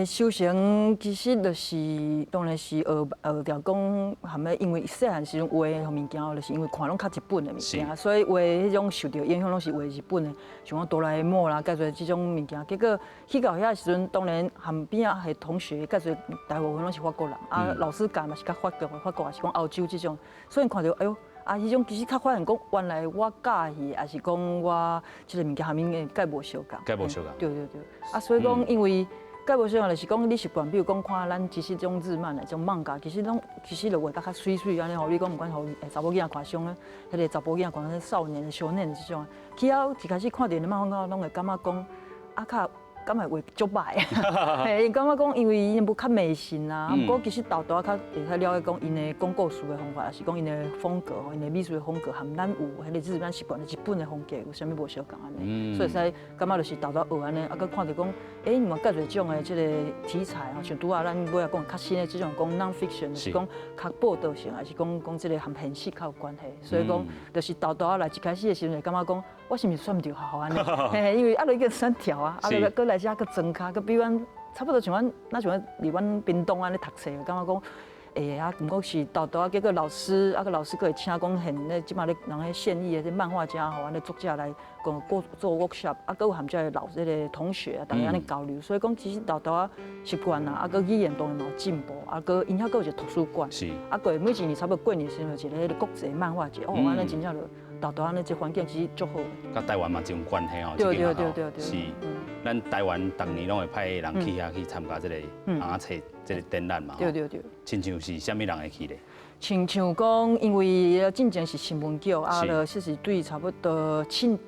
修行其实就是当然是学着讲，含咧因为细汉时阵画的物件，就是因为看拢较日本的物件，所以画迄种受到影响拢是画日本的，像讲哆啦 A 梦啦，介侪这种物件。结果去到遐时阵，当然含边仔的同学介侪大部分拢是法国人，老师教嘛是较法国也是讲欧洲这种，所以看到哎呦。迄种其实较发现讲，原来我喜戏，还是讲我即个物件下面介无相共。介无相共。对。所以讲因为。介无相共就是讲你习惯，比如讲看咱其实种日漫的种漫画，其实就画得较水水安尼，互你讲，毋管互查某囡仔看上咧，迄个查甫囡仔看少年、少年的这种，去后一开始看到你漫画，拢会感觉讲较。感觉画足歹，嘿，感觉讲因为因无较迷信啊，不过其实豆豆较会较了解讲因的讲故事的方法，也是讲因的风格，因的美术的风格，含咱有迄个日本习惯的日本的风格有啥物无相共安尼，所以使感觉就是豆豆学安尼，啊，佮看到讲，原来介侪种的即个题材，像拄啊咱尾仔讲较新的即种讲 non-fiction， 就是讲较报道性，还是讲即个含现实较有关系，所以讲就是豆豆来一开始的时阵，感觉讲我是毋是选唔着好安尼，嘿，因为啊，落去选条啊，啊，落来。遮个装卡，个比阮差不多像阮离阮屏东安尼读册，感觉讲会啊，毋过是豆豆啊，结果老师个老师佫会请讲现咧，即马咧人咧现役的漫画家吼，安尼作者来讲做 workshop， 啊，佫有含遮迄个同学啊，大家安尼交流，所以讲其实豆豆啊习惯啊，佫语言当然嘛有进步，啊，佫因遐佫有一个图书馆，啊，佫每一年差不多过年时阵有一个国际漫画节，哦，安尼真正就豆豆安尼这环境其实足好。甲台湾嘛真有关系哦，对，是。咱台湾逐年拢会派人去遐去参加这个红册这个展览嘛。对。亲像是啥物人会去咧？亲像讲，因为进前是新闻局啊，就是对差不多7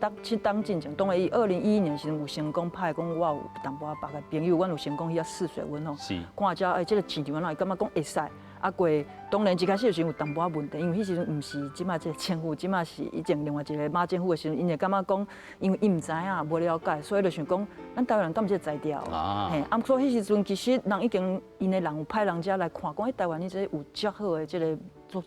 档进前，当然伊2011年时有成功派讲，我有淡薄仔别个朋友，阮有成功去遐试水温吼，看遮这个市场哪会感觉讲会使。啊，过当然一开始的时阵有淡薄仔问题，因为迄时阵毋是即马即个政府，即马是以前另外一个马政府的时阵，因会感觉讲，因为伊毋知影，无了解，所以就想讲，咱台湾人敢即个材料，嘿，所以迄时阵其实人已经因的人有派人家来看，讲迄台湾你这有较好的即个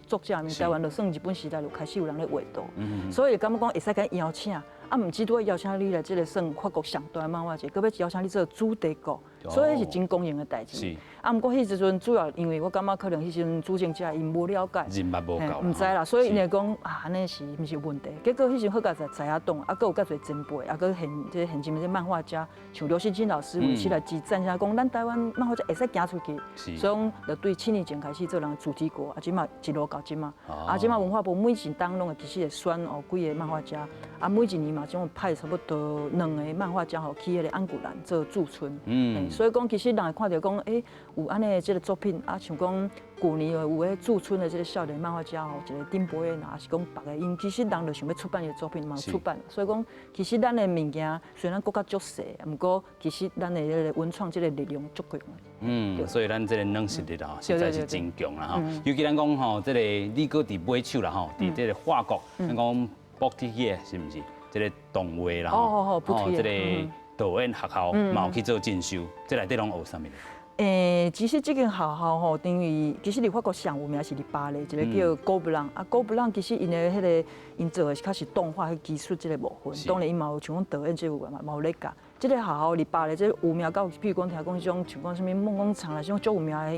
作者，台湾就算日本时代就开始有人咧画图，所以感觉讲会使甲邀请。啊，毋只拄要邀请你来这个算法国上大漫画节，搁要邀请你做主题国，所以是真公平的代志。啊，毋过迄时阵主要因为我感觉可能迄时阵主政者因无了解，人脉无够，毋知啦，所以因会讲啊，安尼是毋是有问题？结果迄时好佳知影懂，啊，搁有介侪前辈，啊，搁现今的漫画家，像刘惜君老师有起来支赞下讲，咱台湾漫画家会使行出去，所以就对7年前开始做人主题国，啊，即马一路到即马，啊，即马文化部每一档拢会其实会选哦几个漫画家，啊，每一年嘛种派差不多2个漫画家吼去迄个安古兰做驻村，所以讲其实人会看到讲，有安尼即个作品啊，像讲去年有迄驻村的即个少年漫画家吼，一个丁博彦啊，是讲别个因其实人就想要出版伊的作品嘛，出版，所以讲其实咱的物件虽然国家足细，毋过其实咱的迄个文创即个力量足强。所以咱这个软实力啊，实在是真强啦吼。尤其咱讲吼，这个你搁伫买手啦吼，伫这个法国，咱讲博蒂耶是毋是？这个动画啦吼，这个导演学校嘛有去做进修，这内底拢学啥物？其实这间学校吼，等于其实伫法国上有名是伫巴黎，一个叫高布朗。啊，高布朗其实因的迄个因做的是较是动画技术这个部分。当然因嘛有像讲导演这部分嘛有咧教。这个学校伫巴黎，这有名到，比如讲听讲迄种像讲什么梦工厂啦，种足有名的，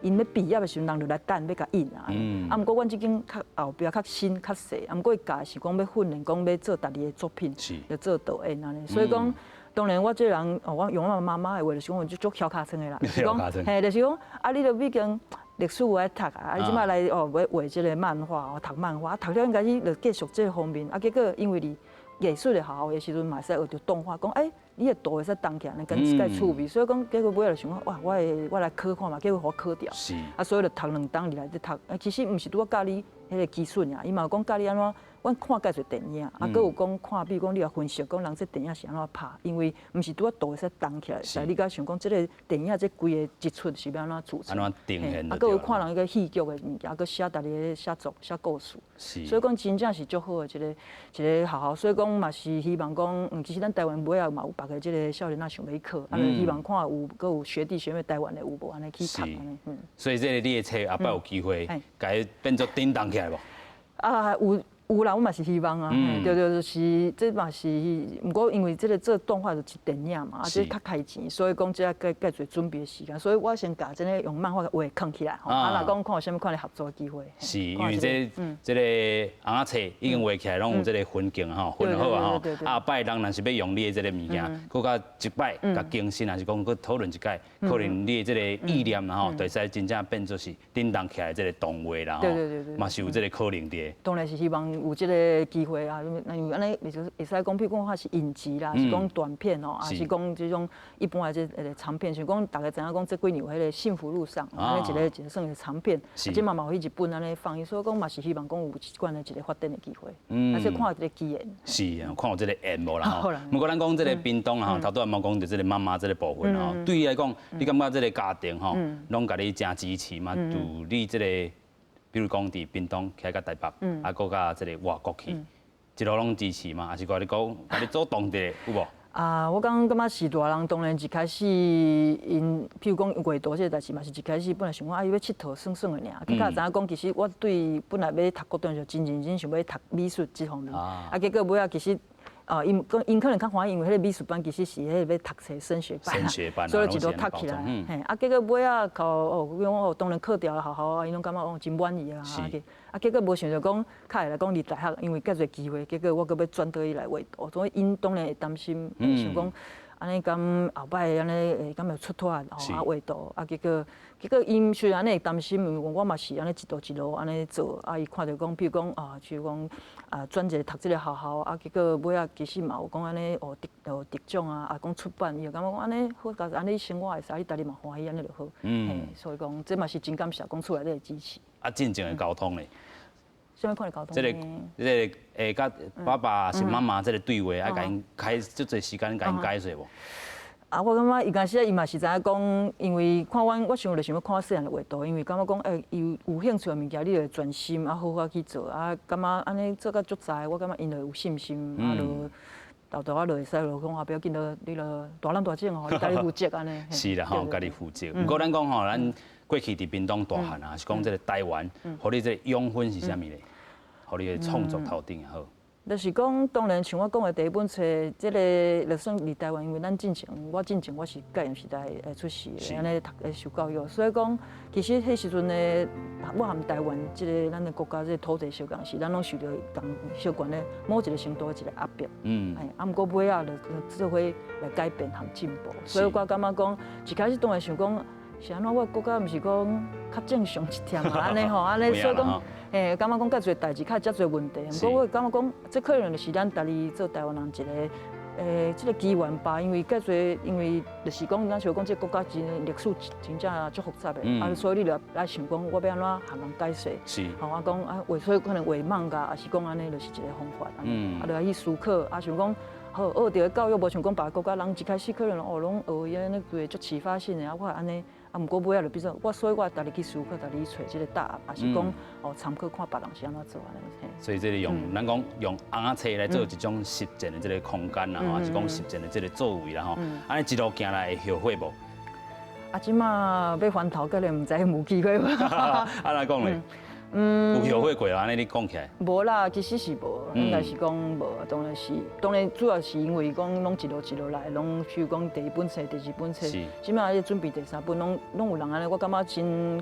因要毕业的时候，人就来等要甲印啊。啊，毋过阮这间较后壁较新较细，啊，毋过伊教是讲要训练，讲要做家己的作品，要做导演安尼。所以讲，当然我这人，我用我妈妈的话就是讲，就足翘尻川的啦，就是讲，嘿，就是讲，啊，你就已经历史有爱读啊，你即摆来要画这个漫画，读漫画，读了应该是就继续这方面，啊，结果因为你艺术的学校的时阵嘛，使学着动画，讲你的图会使动起来，跟自己趣味，所以讲结果尾仔就想讲，哇，我来考看嘛，结果互我考掉，啊，所以就读2档入来在读，其实毋是拄啊教你迄个技术尔，伊嘛有讲教你安怎。阮看介侪电影，啊，搁有讲看，比如讲你也分析讲人这电影是安怎拍，因为毋是拄啊图会使动起来，所以你甲想讲这个电影这规个一出是要安怎组成，安怎定现啊，搁有看人迄个戏剧的物件，搁写家己的写作、写故事，所以讲真正是足好的一个学校，所以讲嘛是希望讲，其实咱台湾尾仔嘛有别个这个少年仔想要去考，啊，希望看搁有学弟学妹台湾的有无安尼去读安尼，所以这个你的册后摆有机会，甲伊变作叮当起来无？啊，有。有啦，我嘛是希望啊，对，就是这嘛是，不过因为这个做动画就是电影嘛，这较开钱，所以讲这介侪准备时间，所以我先甲真个用漫画画藏起来，若讲看有啥物款的合作机会。是因为这个红册已经画起来，拢有这个分镜吼，分好啊吼。啊，摆人若是要用你的这个物件，佮甲一摆甲更新，还是讲佮讨论一解，可能你的这个意念然后，就使真正变做是叮当起来这个动画啦吼，嘛是有这个可能的。当然是希望有这个机会啊，因为安尼就是会使讲，譬如讲，是影集啦，是讲短片哦，还是讲这种一般的这长片，像讲大家知影讲，这几年有迄个《幸福路上》，安尼一个算是长片，即嘛嘛有去日本安尼放映，所以讲嘛是希望讲有一款的一个发展的机会，而且看有这个机缘。是啊，看有这个缘无啦吼。不过咱讲这个屏东啦吼，头拄也冇讲到这个妈妈这个部分吼，对你来讲，你感觉这个家庭吼，拢甲你真支持嘛？就你这个。比如讲，伫屏东起来台北，啊，搁甲这个外国去，一路拢支持嘛，还是讲你讲，甲你做动的有无？啊，我感觉是大人，当然一开始因，譬如讲画图这个代志嘛，是一开始本来想讲伊要佚佗耍耍的尔，结果知影讲其实我对本来要读高中就真认真想要读美术这方面，啊，结果尾仔其实。因可能较欢喜，因为迄个美术班其实是迄个要读册升学班，所以一路读起来，嘿，啊，结果尾仔考当然课调好好啊，伊拢感觉真满意啊，结果无想着讲，较会来讲入大学，因为介侪机会，结果我搁要转倒去来画图，所以因当然会担心，想讲安尼敢后摆安尼敢会出脱啊，画图啊，结果因虽然安尼会担心，因为我嘛是安尼一路安尼做，啊，伊看着讲，比如讲像讲转一个读这个学校，啊，结果尾仔其实嘛有讲安尼得奖啊，讲出版，伊就感觉讲安尼好，甲安尼生活会使，你家己嘛欢喜安尼就好。所以讲这嘛是真感谢讲厝内底的支持。啊，进前的交通咧？什么款的交通？这个甲爸爸是妈妈这个对话，啊，甲因开足侪时间甲因解说无？啊，我感觉伊开始伊嘛是知影讲，因为看我想就想要看我细汉的画图，因为感觉讲伊有兴趣的物件，你就专心啊，好好去做啊，感觉安尼做到足在，我感觉因就有信心，啊，就豆啊就会使就讲不要紧了，你了大人大种吼，你家己负责安尼。是啦，吼，家己负责。不过咱讲吼，咱过去伫屏东大汉啊，是讲这个台湾，互你这个养分是啥物咧？互你的创作头顶也好。就是讲，当然像我讲的第一本册，这个就算离台湾，因为咱我进前我是戒严时代出世的，安尼受教育，所以讲其实迄时阵的我含台湾这个咱的国家这个土地相共是，咱拢受到共相关的某一个程度的一个压迫。啊，不过尾仔就做伙来改变和进步，所以我感觉讲一开始当然想讲。是安怎？我国家毋是讲较正常一点嘛？安尼吼，安尼所以讲，感觉讲介侪代志，较侪问题。不过我感觉讲，这可能就是咱家己做台湾人一个，这个机缘吧。因为介侪，因为就是讲，咱像讲这国家真历史真正足复杂的，啊，所以你就来想讲，我要安怎向人解说？是。吼，我讲啊，所以可能画漫画，还是讲安尼，就是一个方法。啊，就来去思考，啊，想讲。好，学着教育无像讲别个国家人一开始可能拢学伊安尼做足启发性的，啊，我安尼，啊，毋过尾仔就比如说，所以我家己去思考，家己去找即个答案，也是讲参考看别人是安怎做安尼。所以这个用咱讲用红仔册来做一种实践的这个空间啦，还是讲实践的这个作为啦吼，安尼一路行来会后悔无？啊，即马要翻头，可能毋知有机会无？安怎讲咧？有后悔过安尼你讲起来？无啦，其实是无，应该是讲无，当然主要是因为讲拢一路来，拢譬如讲第一本册、第二本册，即马要准备第三本，拢有人安尼，我感觉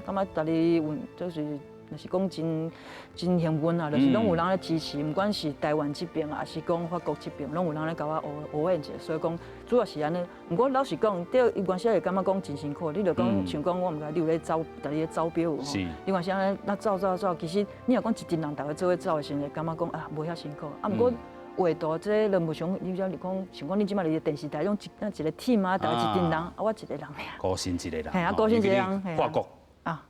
感觉家己有就是。就是讲真幸运啊，就是拢有人来支持，不管是台湾这边，还是讲法国这边，拢有人来甲我学演者，所以讲主要是安尼。不过老实讲，对有关时会感觉讲真辛苦，你就讲像讲我毋知你有咧招，家己咧招标有吼。有关时安尼，那走，其实你若讲一群人大家做伙走的时候，感觉讲啊无遐辛苦。啊，不过画图这任务上，你讲像讲你即马伫电视台种一个 team 啊，大家一群人，啊我一个人呀。高薪一个人。系啊，高薪一个人。法国。啊，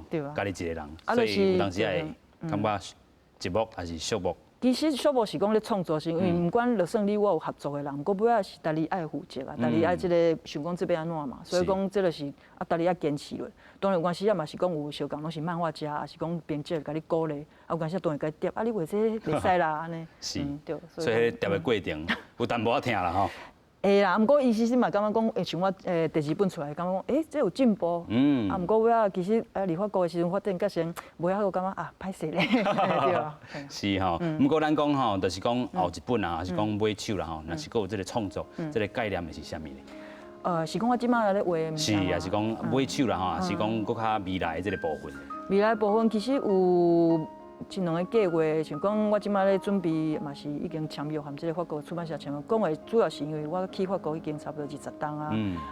对啊，家己一个人，所以有当时会感觉寂寞还是寂寞。其实寂寞是讲咧创作性，因为不管就算你我有合作的人，不过尾仔是家己爱负责啊，家己爱即个想讲这边安怎嘛，所以讲这就是啊，家己爱坚持落。当然有关系啊嘛是讲有相共拢是漫画家，还是讲编辑甲你鼓励，啊有关系当然甲你翕，啊你画这袂使啦安尼。是，对，所以翕的过程有淡薄仔听啦吼。会啦，毋过伊其实嘛感觉讲，像我第二本出来，感觉讲，这有进步。啊，毋过尾仔其实立法国的时阵，发展甲先袂晓感觉啊，歹势咧，对啊。是吼，毋过咱讲吼，就是讲后一本啊，还是讲买手啦吼，若是有这个创作，这个概念的是啥物咧？是讲我即摆咧画的。是，也是讲买手啦吼，是讲搁较未来的这个部分。未来部分其实有一两个计划，像讲我即摆咧准备，嘛是已经签约含即个法国出版社签约。讲的主要是因为我去法国已经差不多20档啊。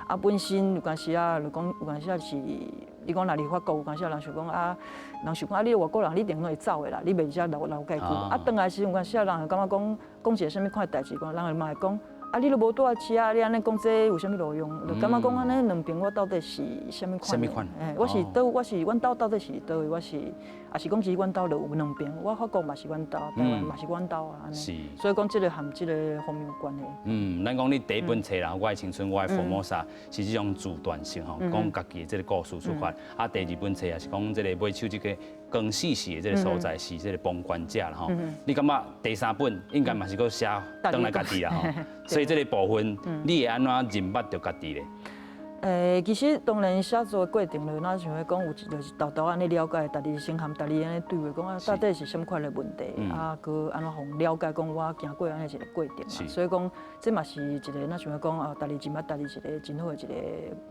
啊，本身有关时啊，就讲有关时啊是，你讲哪里法国有关时啊，人想讲啊，人想讲啊，你外国人你一定会走的啦，你袂遮留介久。啊，转来时有关时啊，人会感觉讲一个啥物款的代志，人会嘛会讲。啊，你都无拄啊饲啊，你安尼讲这有啥物路用？就感觉讲安尼两边我到底是啥物款？我是阮兜到底是倒位？我是，也是讲是阮兜就有两边，我法国嘛是阮兜，台湾嘛是阮兜啊，安尼。是。所以讲这个含这个方面有关系。咱讲你第一本册啦，我的青春，我的福摩萨是这种自传性吼，讲家己的这个故事出发。啊，第二本册也是讲这个买手这个更细细的这个所在是这个旁观者啦吼。你感觉第三本应该嘛是搁写当来家己啦吼。所以这个部分，你会安怎认捌着家己咧？其实当然写作的过程咧，咱想要讲有就是豆豆安尼了解，家己先含家己安尼对话，讲啊到底是什么款的问题，啊，佮安怎互了解，讲我行过安尼一个过程嘛。所以讲，这嘛是一个咱想要讲啊，家己认捌家己一个真好的一个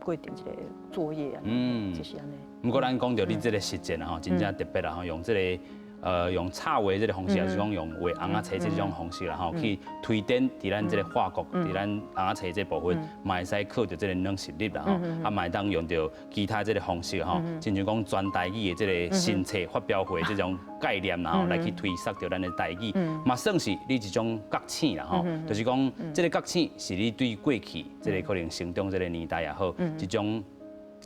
过程，一个作业啊，就是安尼。不过咱讲到你这个实践啊，吼，真正特别啦，吼，用这个。用插画这个方式，还是讲用画红仔册这种方式啦，吼，去推展伫咱这个法国，伫咱红仔册这部分，嘛会使靠着这个软实力啦，吼，啊，嘛会当用着其他这个方式，吼，亲像讲全台语的这个新册发表会这种概念啦，吼，来去推सक्着咱的台语，嘛算是你一种觉醒啦，吼，就是讲这个觉醒是你对过去这个可能成长这个年代也好，一种。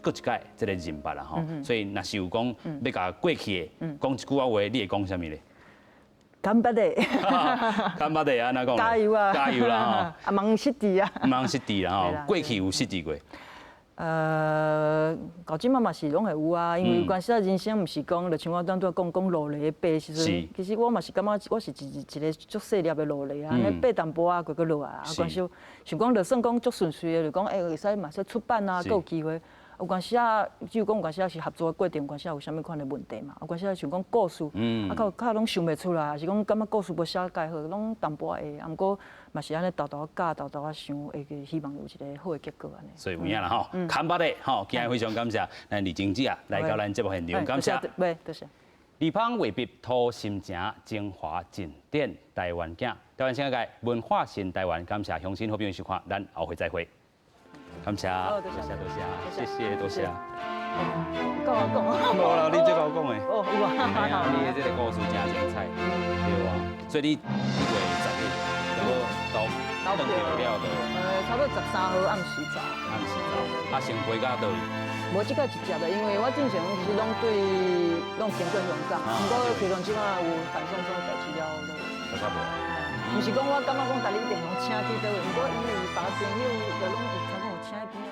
搁一届这个认捌啦吼，所以若是有讲要甲过去的讲一句话，你会讲啥物咧？干巴的，干巴的安怎讲？加油啊！加油啦吼！啊，忙失志啊！忙失志啦吼，过去有失志过。到即嘛是拢会有啊，因为关系啊人生毋是讲，就像我当初讲落嚟爬时阵，其实我嘛是感觉我是一个足细粒的落嚟啊，安尼爬淡薄啊，过落啊，啊关系想讲就算讲足顺遂的，就讲会使嘛使出版啊，有机会。有关系啊，只有讲有关系啊是合作的过程，有关系啊有啥物款的问题嘛？有关系啊想讲故事，啊较拢想袂出来，还是讲感觉故事无写介好，拢淡薄会，啊毋过嘛是安尼豆豆教，豆豆想，会希望有一个好的结果安尼。所以有影啦吼，看巴的吼，今日非常感谢咱李经济啊来到咱节目现场，感谢。喂，多谢。李芳画笔涂心情，精华经典台湾景，台湾新界文化新台湾，感谢乡亲好朋友收看，咱后回再会。感谢，多谢，谢谢，多谢。够我讲啊！无啦，你最够讲的。哦，有啊。你的这个故事真精彩，对啊。所以你月10日，到登记了都。差不多13号暗时走。暗时走，啊，先飞到倒位。无即个直接的，因为我正常其实拢经过香港，不过其中即马有反送中的代志了，就较无。毋是讲我感觉讲，逐日一定拢请去倒位，不过因为别朋友就拢会常常有请边。